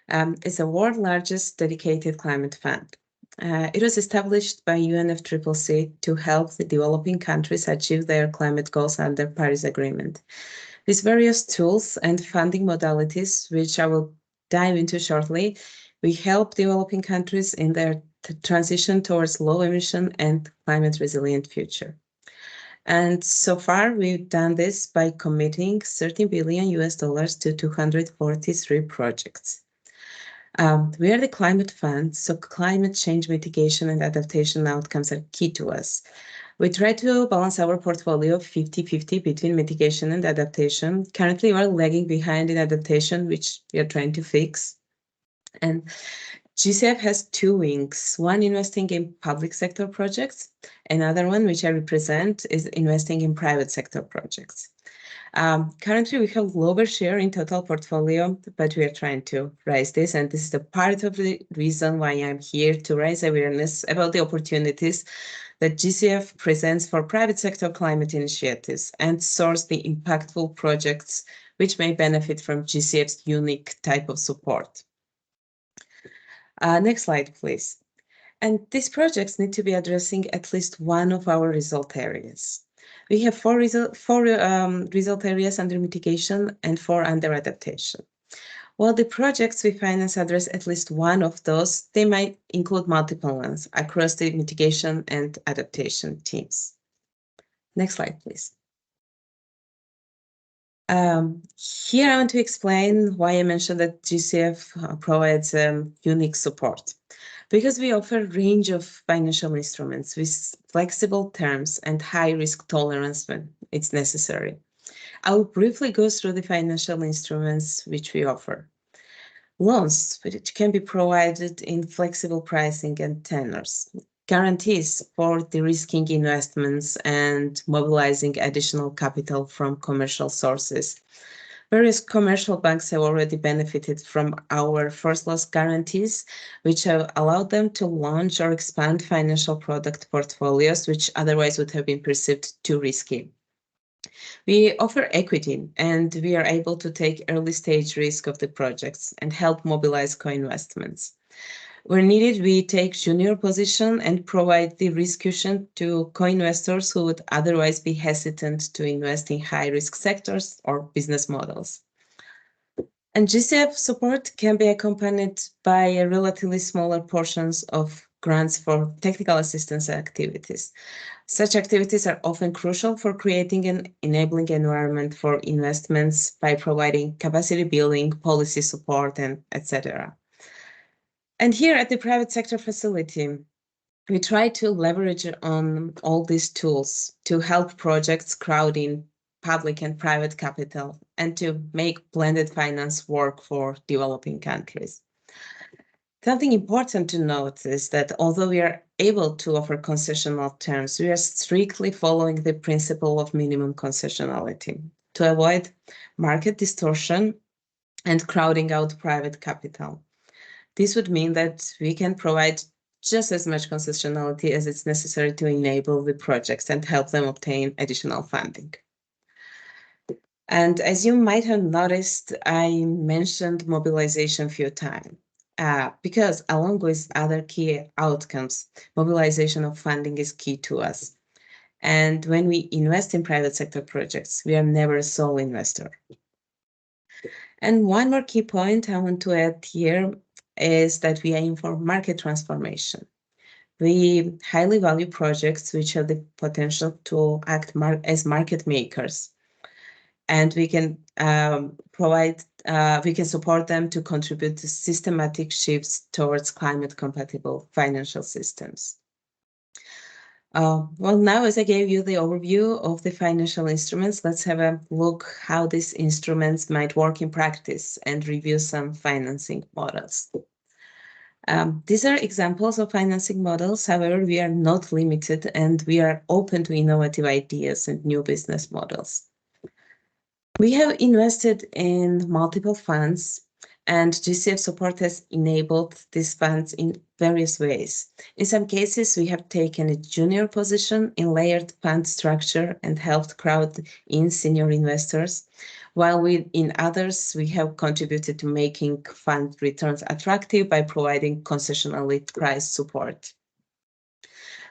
It's the world's largest dedicated climate fund. It was established by UNFCCC to help the developing countries achieve their climate goals under Paris Agreement. With various tools and funding modalities, which I will dive into shortly, we help developing countries in their transition towards low emission and climate resilient future. And so far, we've done this by committing $13 billion to 243 projects. We are the climate fund, so climate change mitigation and adaptation outcomes are key to us. We try to balance our portfolio 50-50 between mitigation and adaptation. Currently, we're lagging behind in adaptation, which we are trying to fix. And GCF has two wings, one investing in public sector projects, another one, which I represent, is investing in private sector projects. Currently, we have lower share in total portfolio, but we are trying to raise this. And this is the part of the reason why I'm here, to raise awareness about the opportunities that GCF presents for private sector climate initiatives and source the impactful projects which may benefit from GCF's unique type of support. Next slide, please. And these projects need to be addressing at least one of our result areas. We have four result areas under mitigation and 4 under adaptation. While the projects we finance address at least one of those, they might include multiple ones across the mitigation and adaptation teams. Next slide, please. Here I want to explain why I mentioned that GCF provides unique support. Because we offer a range of financial instruments with flexible terms and high risk tolerance when it's necessary. I will briefly go through the financial instruments which we offer. Loans, which can be provided in flexible pricing and tenors. Guarantees for de-risking investments and mobilizing additional capital from commercial sources. Various commercial banks have already benefited from our first loss guarantees, which have allowed them to launch or expand financial product portfolios, which otherwise would have been perceived too risky. We offer equity, and we are able to take early stage risk of the projects and help mobilize co-investments. Where needed, we take junior position and provide the risk cushion to co-investors who would otherwise be hesitant to invest in high-risk sectors or business models. And GCF support can be accompanied by relatively smaller portions of grants for technical assistance activities. Such activities are often crucial for creating an enabling environment for investments by providing capacity building, policy support, and etc. And here at the private sector facility, we try to leverage on all these tools to help projects crowd in public and private capital and to make blended finance work for developing countries. Something important to note is that although we are able to offer concessional terms, we are strictly following the principle of minimum concessionality to avoid market distortion and crowding out private capital. This would mean that we can provide just as much concessionality as it's necessary to enable the projects and help them obtain additional funding. And as you might have noticed, I mentioned mobilization a few times. Because along with other key outcomes, mobilization of funding is key to us. And when we invest in private sector projects, we are never a sole investor. And one more key point I want to add here is that we aim for market transformation. We highly value projects which have the potential to act as market makers. And we can we can support them to contribute to systematic shifts towards climate compatible financial systems. Well, now as I gave you the overview of the financial instruments, let's have a look how these instruments might work in practice and review some financing models. These are examples of financing models. However, we are not limited and we are open to innovative ideas and new business models. We have invested in multiple funds, and GCF support has enabled these funds in various ways. In some cases, we have taken a junior position in layered fund structure and helped crowd in senior investors, while in others, we have contributed to making fund returns attractive by providing concessionally priced support.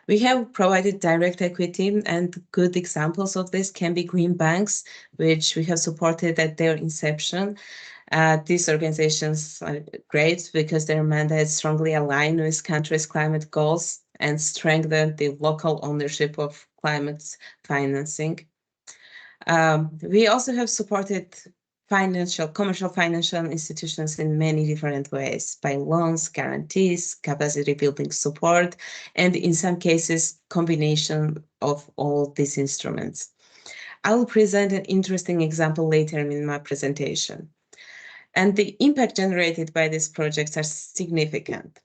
We have provided direct equity, and good examples of this can be green banks, which we have supported at their inception. These organizations are great because their mandates strongly align with countries' climate goals and strengthen the local ownership of climate financing. We also have supported commercial financial institutions in many different ways, by loans, guarantees, capacity building support, and in some cases, combination of all these instruments. I will present an interesting example later in my presentation. And the impact generated by these projects are significant.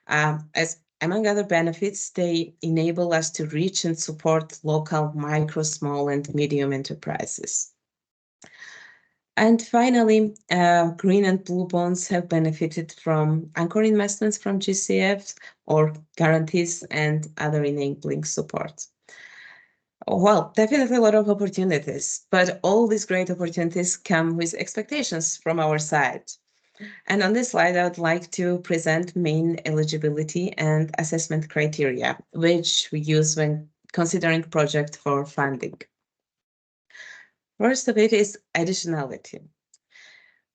As among other benefits, they enable us to reach and support local micro, small, and medium enterprises. And finally, green and blue bonds have benefited from anchor investments from GCF or guarantees and other enabling support. Well, definitely a lot of opportunities, but all these great opportunities come with expectations from our side. And on this slide, I would like to present main eligibility and assessment criteria, which we use when considering project for funding. First of it is additionality.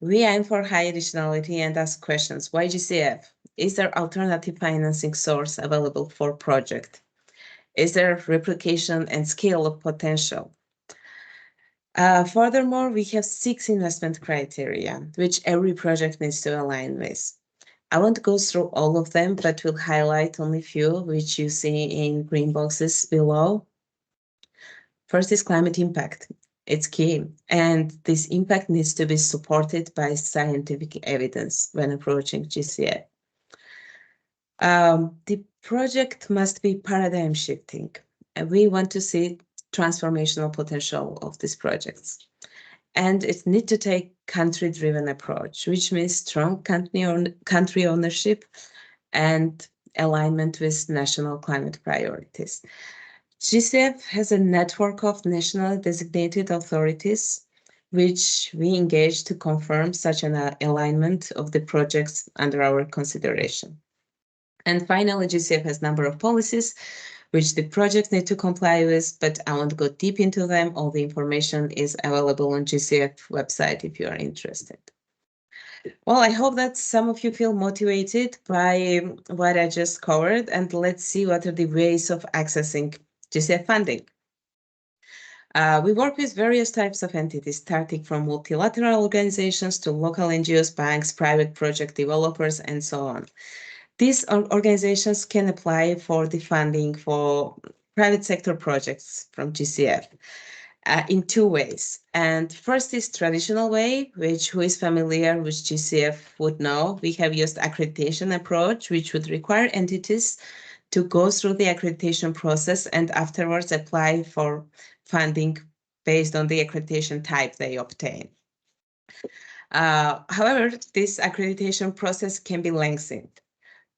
We aim for high additionality and ask questions. Why GCF? Is there alternative financing source available for project? Is there replication and scale of potential? Furthermore, we have 6 investment criteria, which every project needs to align with. I won't go through all of them, but will highlight only a few, which you see in green boxes below. First is climate impact. It's key, and this impact needs to be supported by scientific evidence when approaching GCF. The project must be paradigm shifting, and we want to see transformational potential of these projects. And it needs to take country-driven approach, which means strong country ownership and alignment with national climate priorities. GCF has a network of nationally designated authorities, which we engage to confirm such an alignment of the projects under our consideration. And finally, GCF has a number of policies which the projects need to comply with, but I won't go deep into them. All the information is available on GCF website if you are interested. Well, I hope that some of you feel motivated by what I just covered, and let's see what are the ways of accessing GCF funding. We work with various types of entities, starting from multilateral organizations to local NGOs, banks, private project developers, and so on. These organizations can apply for the funding for private sector projects from GCF in 2 ways. And first is traditional way, which who is familiar with GCF would know. We have used accreditation approach, which would require entities to go through the accreditation process and afterwards apply for funding based on the accreditation type they obtain. However, this accreditation process can be lengthened.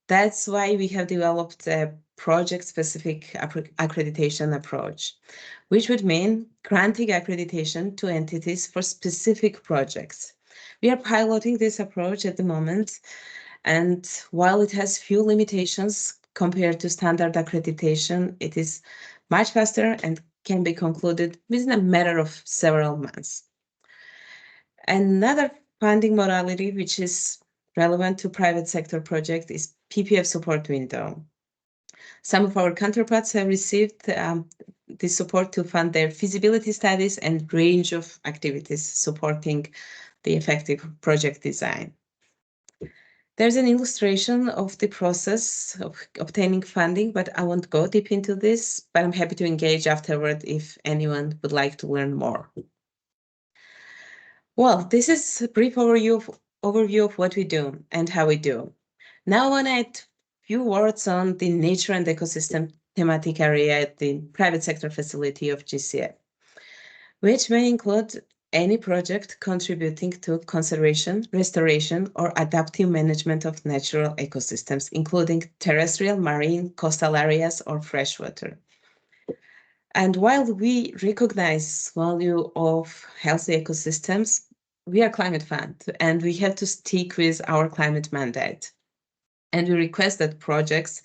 That's why we have developed a project-specific accreditation approach. which would mean granting accreditation to entities for specific projects. We are piloting this approach at the moment, and while it has few limitations compared to standard accreditation, it is much faster and can be concluded within a matter of several months. Another funding modality which is relevant to private sector project is PPF support window. Some of our counterparts have received the support to fund their feasibility studies and range of activities supporting the effective project design. There's an illustration of the process of obtaining funding, but I won't go deep into this, but I'm happy to engage afterward if anyone would like to learn more. Well, this is a brief overview of what we do and how we do. Now I want to add a few words on the nature and ecosystem thematic area at the private sector facility of GCF, which may include any project contributing to conservation, restoration, or adaptive management of natural ecosystems, including terrestrial, marine, coastal areas, or freshwater. And while we recognize value of healthy ecosystems, we are climate fund, and we have to stick with our climate mandate. And we request that projects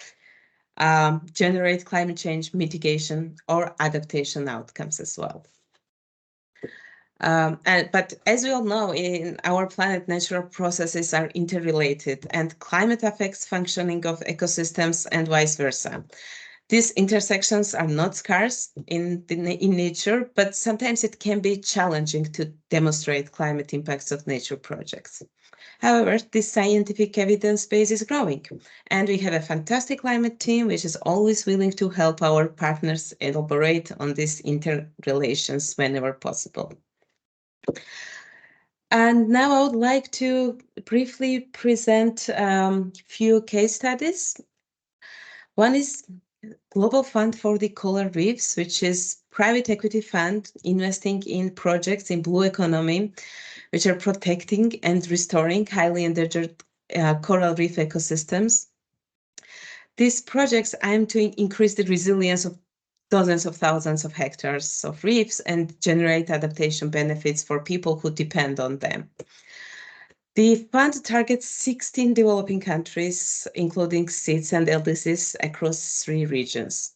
generate climate change mitigation or adaptation outcomes as well. But as we all know, in our planet, natural processes are interrelated, and climate affects functioning of ecosystems and vice versa. These intersections are not scarce in nature, but sometimes it can be challenging to demonstrate climate impacts of nature projects. However, this scientific evidence base is growing, and we have a fantastic climate team which is always willing to help our partners elaborate on these interrelations whenever possible. And now I would like to briefly present a few case studies. One is Global Fund for the Coral Reefs, which is private equity fund investing in projects in blue economy, which are protecting and restoring highly endangered coral reef ecosystems. These projects aim to increase the resilience of dozens of thousands of hectares of reefs and generate adaptation benefits for people who depend on them. The fund targets 16 developing countries, including SIDS and LDCs across 3 regions.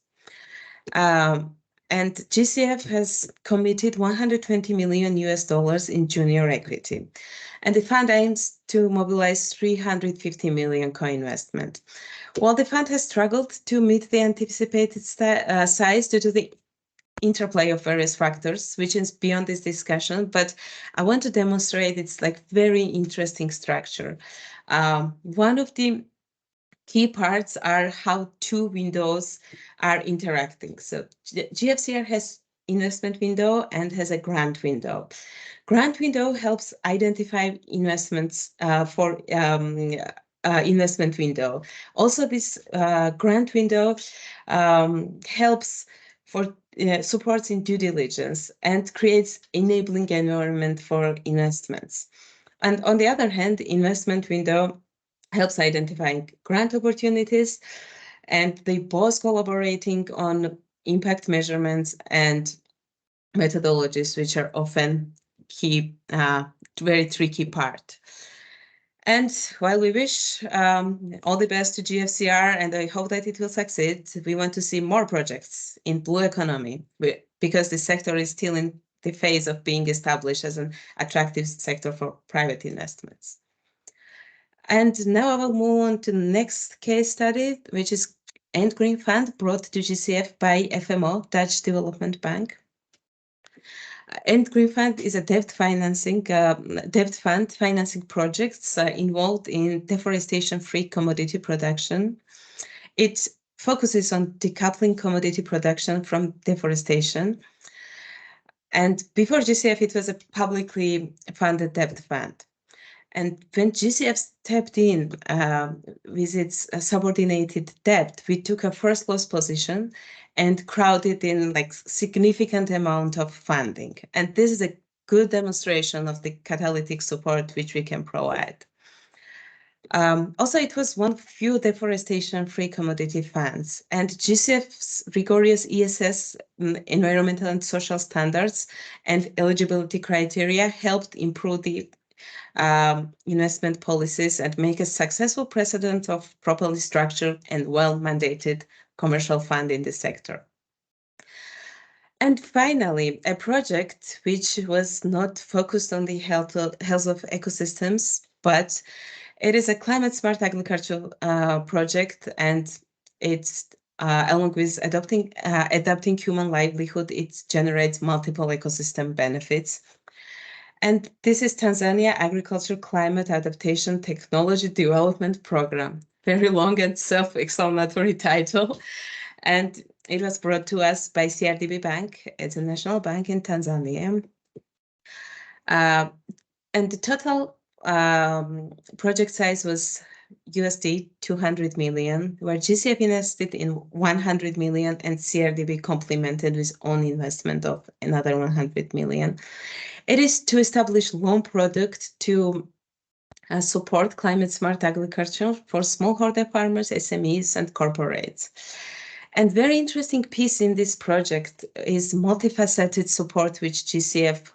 And GCF has committed $120 million in junior equity. And the fund aims to mobilize 350 million co-investment. While the fund has struggled to meet the anticipated size due to the interplay of various factors, which is beyond this discussion, but I want to demonstrate its very interesting structure. One of the key parts are how 2 windows are interacting. So GFCR has investment window and has a grant window. Grant window helps identify investments for investment window. Also, this grant window helps for supports in due diligence and creates enabling environment for investments. And on the other hand, the investment window helps identify grant opportunities, and they both collaborating on impact measurements and methodologies, which are often key, very tricky part. And while we wish all the best to GFCR, and I hope that it will succeed, we want to see more projects in blue economy, because the sector is still in the phase of being established as an attractive sector for private investments. And now I will move on to the next case study, which is End Green Fund, brought to GCF by FMO, Dutch Development Bank. End Green Fund is a debt fund financing projects involved in deforestation-free commodity production. It focuses on decoupling commodity production from deforestation. And before GCF, it was a publicly funded debt fund. And when GCF stepped in with its subordinated debt, we took a first loss position and crowded in significant amount of funding. And this is a good demonstration of the catalytic support which we can provide. Also, it was one of few deforestation-free commodity funds, and GCF's rigorous ESS, environmental and social standards, and eligibility criteria helped improve the investment policies and make a successful precedent of properly structured and well-mandated commercial fund in the sector. And finally, a project which was not focused on the health of ecosystems, but it is a climate smart agriculture project, and it's along with adapting human livelihood, it generates multiple ecosystem benefits. And this is Tanzania Agriculture Climate Adaptation Technology Development Program. Very long and self-explanatory title. And it was brought to us by CRDB Bank. It's a national bank in Tanzania. And the total project size was USD 200 million, where GCF invested in 100 million and CRDB complemented with own investment of another 100 million. It is to establish loan product to support climate smart agriculture for smallholder farmers, SMEs, and corporates. And very interesting piece in this project is multifaceted support which GCF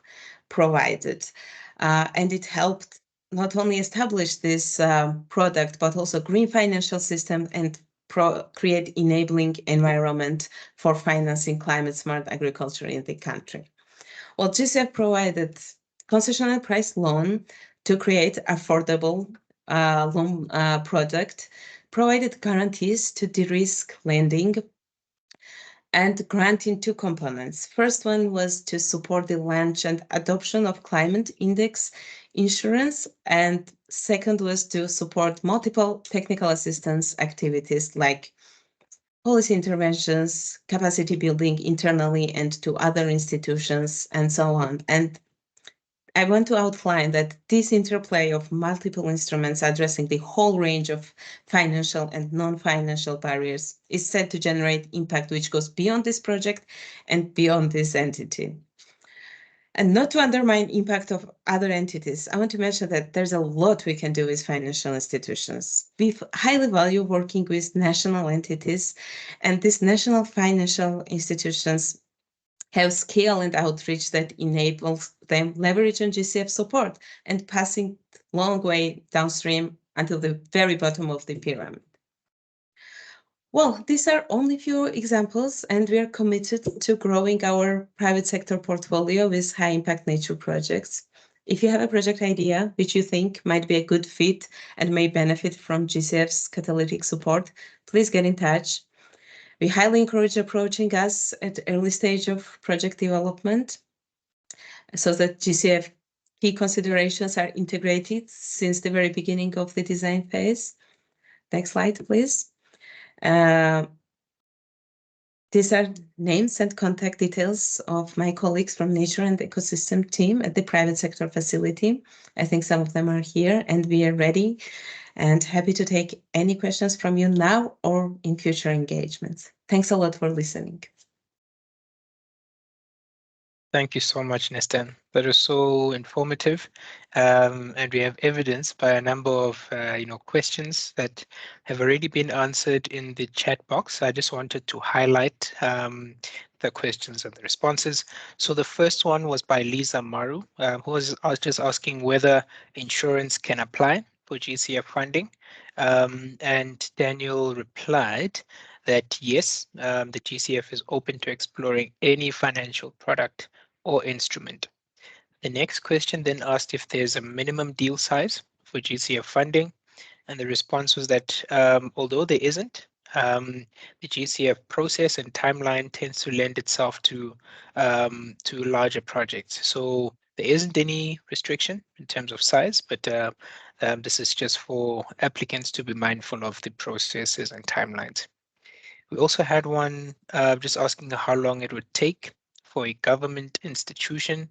provided. And it helped not only establish this product, but also green financial system and create enabling environment for financing climate smart agriculture in the country. Well, GCF provided concessional price loan to create affordable loan product, provided guarantees to de-risk lending, and grant in two components. First one was to support the launch and adoption of climate index insurance, and second was to support multiple technical assistance activities like policy interventions, capacity building internally and to other institutions, and so on. And I want to outline that this interplay of multiple instruments addressing the whole range of financial and non-financial barriers is said to generate impact which goes beyond this project and beyond this entity. And not to undermine impact of other entities, I want to mention that there's a lot we can do with financial institutions. We highly value working with national entities, and these national financial institutions have scale and outreach that enables them leverage on GCF support and passing long way downstream until the very bottom of the pyramid. Well, these are only few examples, and we are committed to growing our private sector portfolio with high impact nature projects. If you have a project idea which you think might be a good fit and may benefit from GCF's catalytic support, please get in touch. We highly encourage approaching us at early stage of project development so that GCF key considerations are integrated since the very beginning of the design phase. Next slide, please. These are names and contact details of my colleagues from Nature and Ecosystem team at the private sector facility. I think some of them are here, and we are ready and happy to take any questions from you now or in future engagements. Thanks a lot for listening. Thank you so much, Nestan. That is so informative, and we have evidence by a number of questions that have already been answered in the chat box. I just wanted to highlight the questions and the responses. So the first one was by Lisa Maru, who was just asking whether insurance can apply for GCF funding, and Daniel replied that yes, the GCF is open to exploring any financial product or instrument. The next question then asked if there's a minimum deal size for GCF funding, and the response was that although there isn't, the GCF process and timeline tends to lend itself to larger projects. So there isn't any restriction in terms of size, but this is just for applicants to be mindful of the processes and timelines. We also had one just asking how long it would take for a government institution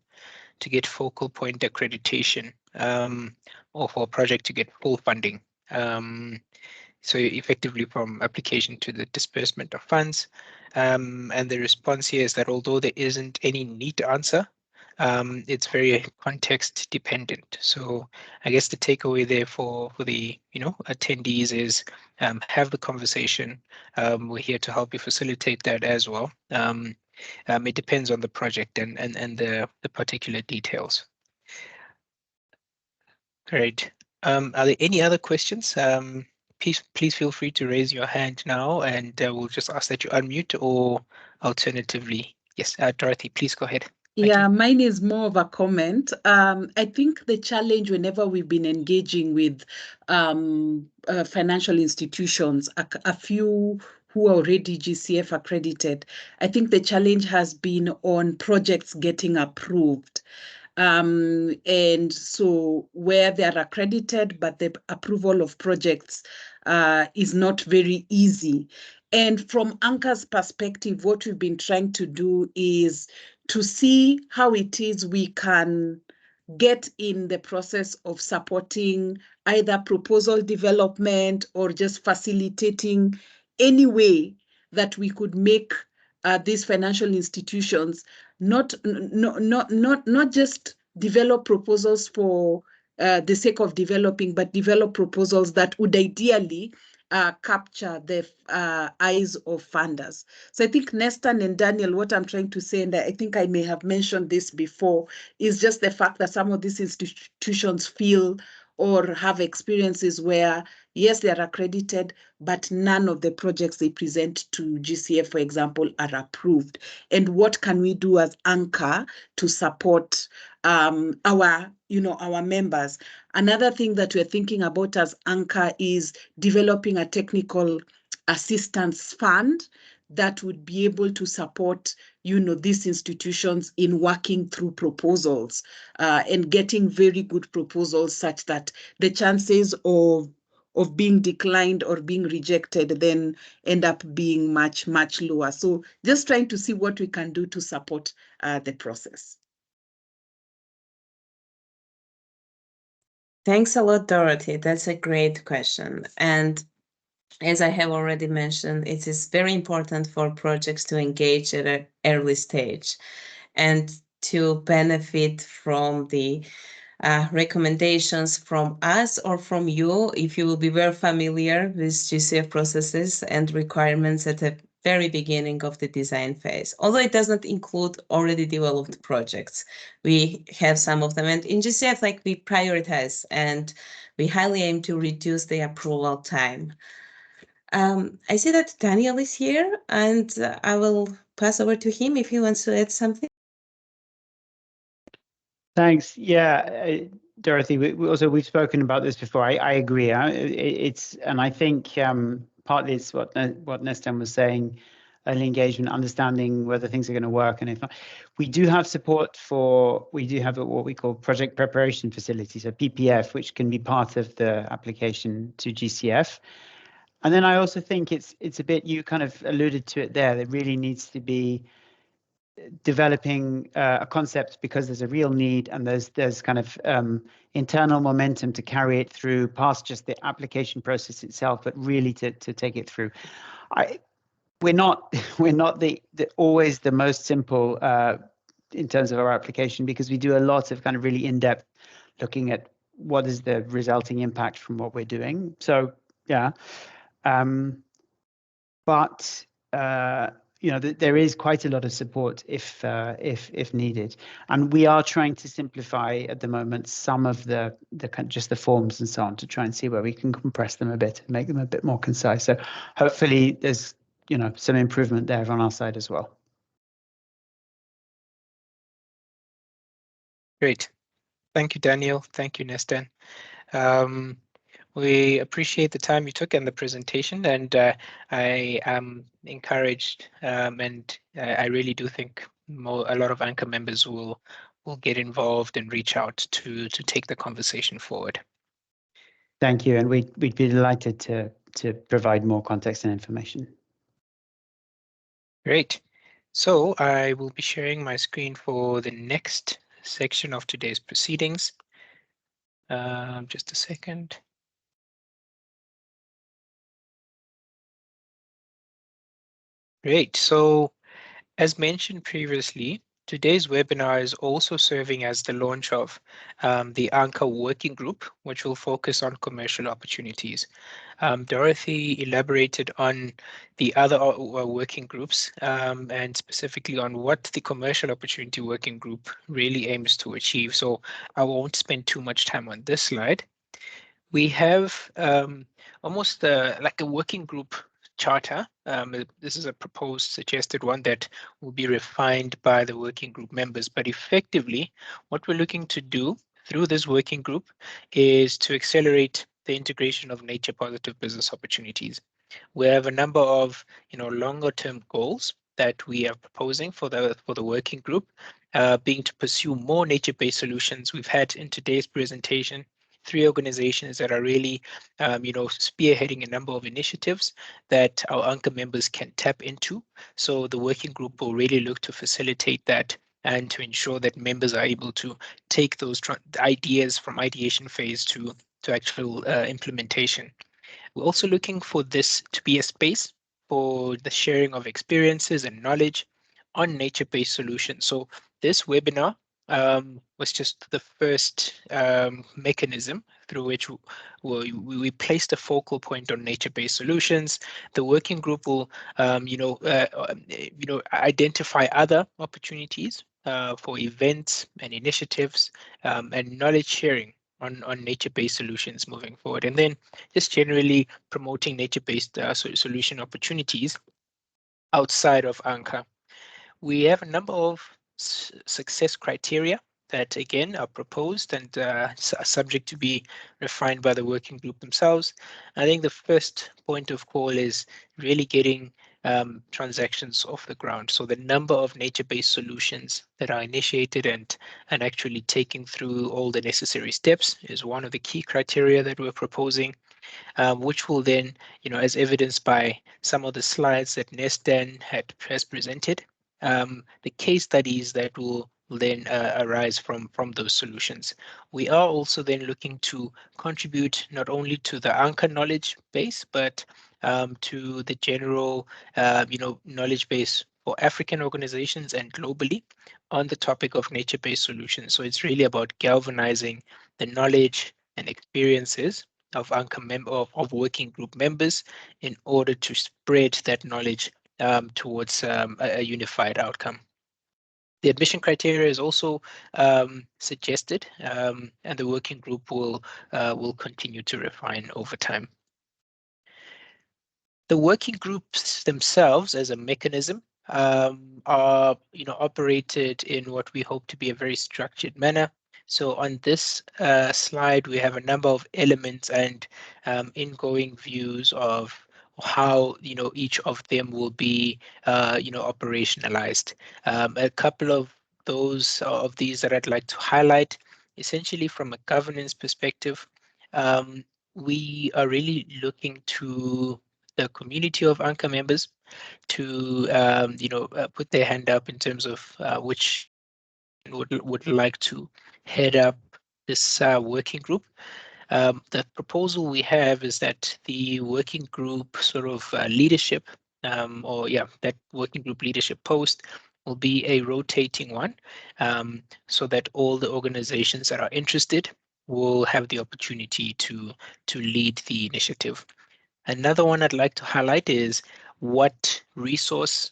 to get focal point accreditation or for a project to get full funding. So effectively from application to the disbursement of funds. And the response here is that although there isn't any neat answer, it's very context dependent. So I guess the takeaway there for the attendees is have the conversation. We're here to help you facilitate that as well. It depends on the project and the particular details. Great. Are there any other questions? Please feel free to raise your hand now, and we'll just ask that you unmute, or alternatively, yes, Dorothy, please go ahead. Yeah, mine is more of a comment. I think the challenge whenever we've been engaging with financial institutions, a few who are already GCF accredited, I think the challenge has been on projects getting approved. And so where they are accredited, but the approval of projects is not very easy. And from Anchor's perspective, what we've been trying to do is to see how it is we can get in the process of supporting either proposal development or just facilitating any way that we could make these financial institutions not just develop proposals for the sake of developing, but develop proposals that would ideally capture the eyes of funders. So I think Nestan and Daniel, what I'm trying to say, and I think I may have mentioned this before, is just the fact that some of these institutions feel or have experiences where, yes, they are accredited, but none of the projects they present to GCF, for example, are approved. And what can we do as Anchor to support our members? Another thing that we're thinking about as Anchor is developing a technical assistance fund that would be able to support these institutions in working through proposals and getting very good proposals such that the chances of being declined or being rejected then end up being much, much lower. So just trying to see what we can do to support the process. Thanks a lot, Dorothy. That's a great question. And as I have already mentioned, it is very important for projects to engage at an early stage and to benefit from the recommendations from us or from you, if you will be very familiar with GCF processes and requirements at the very beginning of the design phase. Although it does not include already developed projects, we have some of them. And in GCF, we prioritize and we highly aim to reduce the approval time. I see that Daniel is here, and I will pass over to him if he wants to add something. Thanks. Yeah, Dorothy, we've spoken about this before. I agree. And I think partly it's what Nestan was saying, early engagement, understanding whether things are going to work, and if not, we do have support we do have what we call project preparation facilities, a PPF, which can be part of the application to GCF. And then I also think it's a bit, you kind of alluded to it there, there really needs to be developing a concept because there's a real need, and there's kind of internal momentum to carry it through past just the application process itself, but really to take it through. We're not always the most simple in terms of our application, because we do a lot of kind of really in-depth looking at what is the resulting impact from what we're doing. So yeah. But there is quite a lot of support if needed, and we are trying to simplify at the moment some of the just the forms and so on, to try and see where we can compress them a bit and make them a bit more concise. So hopefully there's some improvement there on our side as well. Great, thank you, Daniel. Thank you, Nestan. We appreciate the time you took and the presentation, and I am encouraged, and I really do think a lot of Anchor members will get involved and reach out to take the conversation forward. Thank you, and we'd be delighted to provide more context and information. Great. So I will be sharing my screen for the next section of today's proceedings. Just a second. Great. So as mentioned previously, Today's webinar is also serving as the launch of the ANCA working group, which will focus on commercial opportunities. Dorothy elaborated on the other working groups and specifically on what the commercial opportunity working group really aims to achieve. So I won't spend too much time on this slide. We have almost like a working group charter. This is a proposed suggested one that will be refined by the working group members, but effectively what we're looking to do through this working group is to accelerate the integration of nature positive business opportunities. We have a number of longer term goals that we are proposing for the working group, being to pursue more nature-based solutions. We've had in today's presentation 3 organizations that are really, spearheading a number of initiatives that our ANCA members can tap into. So the working group will really look to facilitate that and to ensure that members are able to take those ideas from ideation phase to actual implementation. We're also looking for this to be a space for the sharing of experiences and knowledge on nature-based solutions. So this webinar was just the first mechanism through which we placed a focal point on nature-based solutions. The working group will, identify other opportunities for events and initiatives and knowledge sharing on nature-based solutions moving forward, and then just generally promoting nature-based solution opportunities outside of ANCA. We have a number of success criteria that again are proposed and are subject to be refined by the working group themselves. I think the first point of call is really getting transactions off the ground. So the number of nature-based solutions that are initiated and actually taking through all the necessary steps is one of the key criteria that we're proposing, which will then, as evidenced by some of the slides that Nestan has presented, the case studies that will then arise from those solutions. We are also then looking to contribute not only to the ANCA knowledge base, but to the general, knowledge base for African organizations and globally on the topic of nature-based solutions. So it's really about galvanizing the knowledge and experiences of ANCA of working group members in order to spread that knowledge towards a unified outcome. The admission criteria is also suggested, and the working group will continue to refine over time. The working groups themselves as a mechanism are operated in what we hope to be a very structured manner. So on this slide, we have a number of elements and ingoing views of how each of them will be operationalized. A couple of these that I'd like to highlight, essentially from a governance perspective, we are really looking to the community of ANCA members to put their hand up in terms of which would like to head up this working group. The proposal we have is that the working group sort of leadership, that working group leadership post will be a rotating one, so that all the organizations that are interested will have the opportunity to lead the initiative. Another one I'd like to highlight is what resource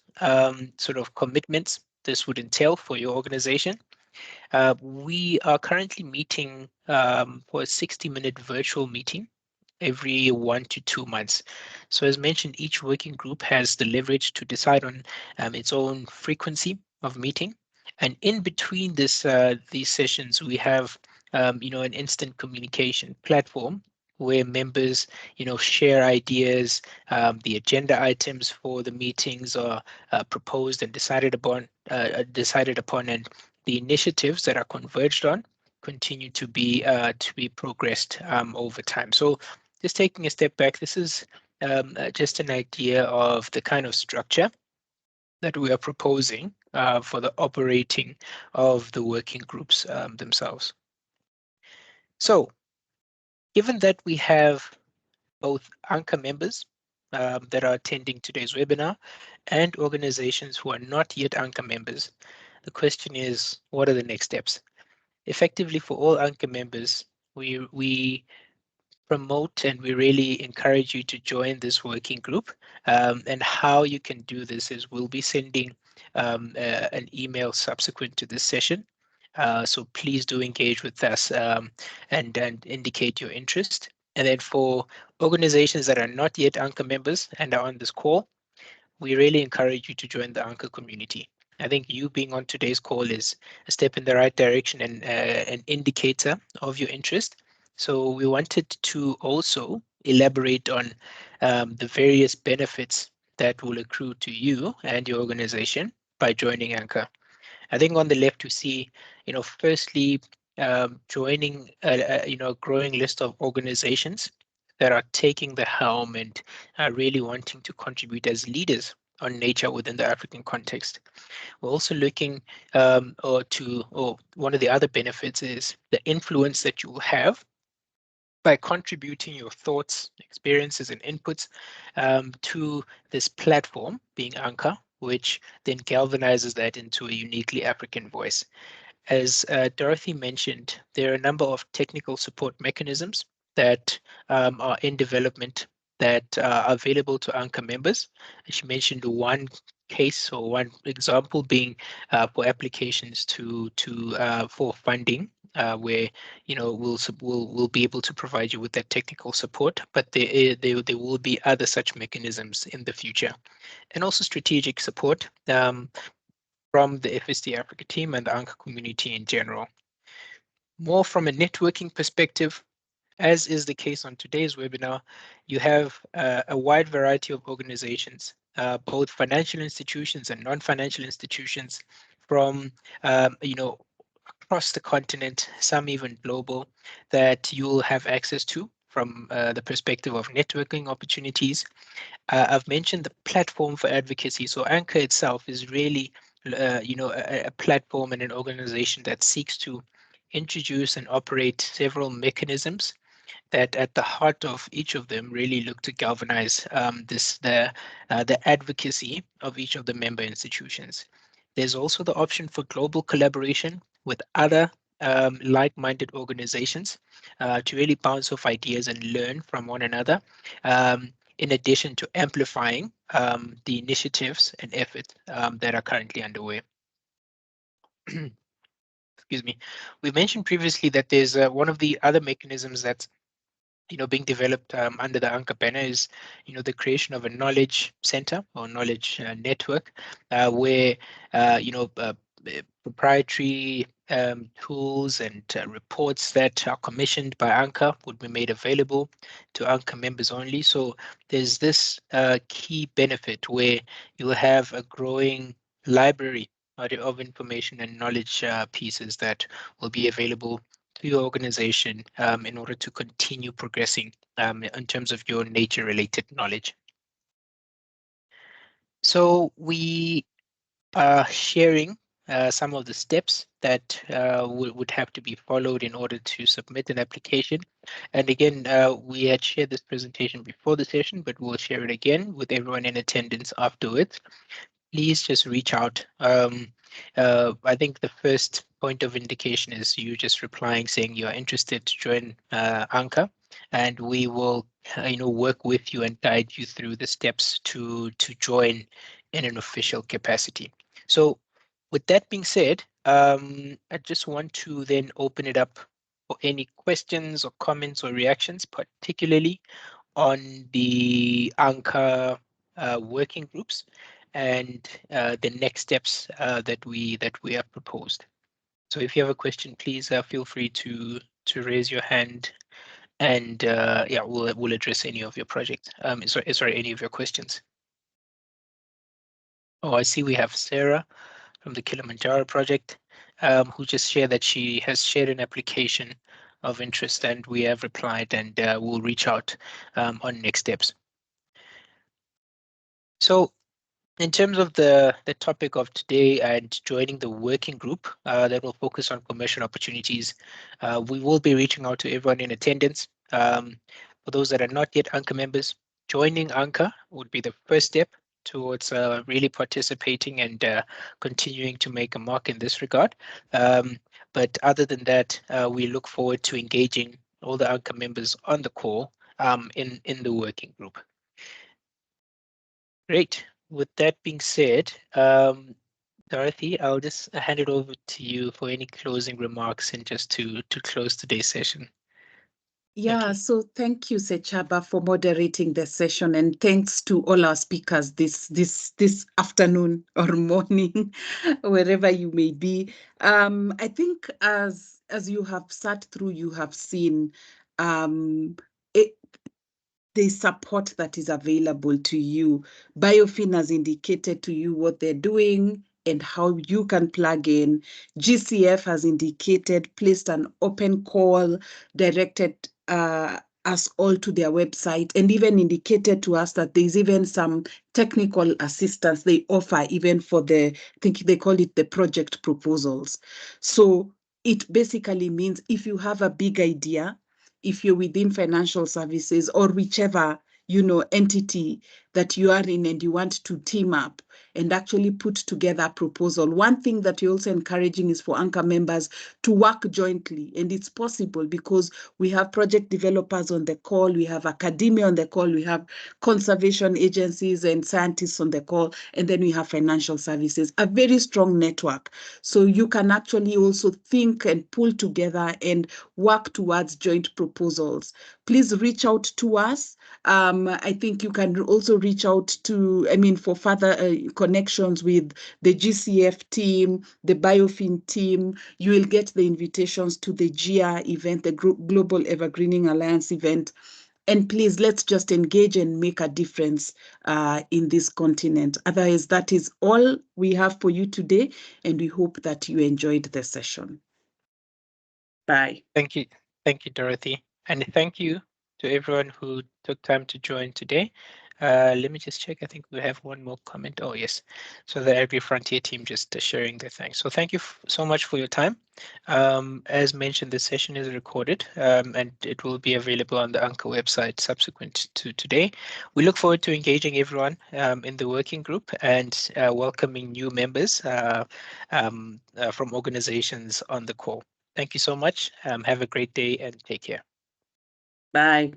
sort of commitments this would entail for your organization. We are currently meeting for a 60-minute virtual meeting every 1 to 2 months. So as mentioned, each working group has the leverage to decide on its own frequency of meeting. And in between these sessions, we have an instant communication platform where members, share ideas. The agenda items for the meetings are proposed and decided upon, and the initiatives that are converged on continue to be progressed over time. So just taking a step back, this is just an idea of the kind of structure that we are proposing for the operating of the working groups themselves. So given that we have both ANCA members that are attending today's webinar and organizations who are not yet ANCA members, the question is, what are the next steps? Effectively, for all ANCA members, we promote and we really encourage you to join this working group. And how you can do this is we'll be sending an email subsequent to this session. So please do engage with us and indicate your interest. And then for organizations that are not yet ANCA members and are on this call, we really encourage you to join the ANCA community. I think you being on today's call is a step in the right direction and an indicator of your interest. So we wanted to also elaborate on the various benefits that will accrue to you and your organization by joining ANCA. I think on the left, you see, firstly, joining, a growing list of organizations that are taking the helm and are really wanting to contribute as leaders on nature within the African context. We're also looking or one of the other benefits is the influence that you will have by contributing your thoughts, experiences, and inputs to this platform, being ANCA, which then galvanizes that into a uniquely African voice. As Dorothy mentioned, there are a number of technical support mechanisms that are in development that are available to ANCA members. And she mentioned one case or one example being for applications for funding, where we'll be able to provide you with that technical support, but there will be other such mechanisms in the future, and also strategic support from the FSD Africa team and the ANCA community in general. More from a networking perspective, as is the case on today's webinar, you have a wide variety of organizations, both financial institutions and non-financial institutions from, across the continent, some even global, that you'll have access to from the perspective of networking opportunities. I've mentioned the platform for advocacy. So ANCA itself is really, a platform and an organization that seeks to introduce and operate several mechanisms that at the heart of each of them really look to galvanize the advocacy of each of the member institutions. There's also the option for global collaboration with other like-minded organizations to really bounce off ideas and learn from one another, in addition to amplifying the initiatives and efforts that are currently underway. Excuse me. We mentioned previously that there's one of the other mechanisms that's being developed under the ANCA banner is, the creation of a knowledge center or knowledge network, where, proprietary tools and reports that are commissioned by ANCA would be made available to ANCA members only. So there's this key benefit where you'll have a growing library of information and knowledge pieces that will be available to your organization in order to continue progressing in terms of your nature-related knowledge. So we are sharing some of the steps that would have to be followed in order to submit an application. And again, we had shared this presentation before the session, but we'll share it again with everyone in attendance afterwards. Please just reach out. I think the first point of indication is you just replying saying you are interested to join ANCA, and we will work with you and guide you through the steps to join in an official capacity. So with that being said, I just want to then open it up for any questions or comments or reactions, particularly on the ANCA working groups and the next steps that we have proposed. So if you have a question, please feel free to raise your hand, and yeah, we'll address any of your projects. Sorry, any of your questions. Oh, I see we have Sarah from the Kilimanjaro project, who just shared that she has shared an application of interest, and we have replied, and we'll reach out on next steps. So in terms of the topic of today and joining the working group that will focus on commercial opportunities, we will be reaching out to everyone in attendance. For those that are not yet ANCA members, joining ANCA would be the first step towards really participating and continuing to make a mark in this regard. But other than that, we look forward to engaging all the ANCA members on the call in the working group. Great. With that being said, Dorothy, I'll just hand it over to you for any closing remarks and just to close today's session. Yeah, so thank you, Sechaba, for moderating the session, and thanks to all our speakers this afternoon or morning, wherever you may be. I think as you have sat through, you have seen the support that is available to you. BioFin has indicated to you what they're doing and how you can plug in. GCF has indicated, placed an open call, directed us all to their website, and even indicated to us that there's even some technical assistance they offer even for I think they call it the project proposals. So it basically means if you have a big idea, if you're within financial services or whichever entity that you are in and you want to team up and actually put together a proposal. One thing that you're also encouraging is for ANCA members to work jointly, and it's possible because we have project developers on the call, we have academia on the call, we have conservation agencies and scientists on the call, and then we have financial services, a very strong network. So you can actually also think and pull together and work towards joint proposals. Please reach out to us. I think you can also reach out to, for further connections with the GCF team, the BioFin team. You will get the invitations to the GIA event, the Global Evergreening Alliance event. And please, let's just engage and make a difference in this continent. Otherwise, that is all we have for you today, and we hope that you enjoyed the session. Bye. Thank you. Thank you, Dorothy. And thank you to everyone who took time to join today. Let me just check. I think we have one more comment. Oh, yes. So the AgriFrontier team just sharing their thanks. So thank you so much for your time. As mentioned, the session is recorded and it will be available on the ANCA website subsequent to today. We look forward to engaging everyone in the working group and welcoming new members from organizations on the call. Thank you so much. Have a great day and take care. Bye.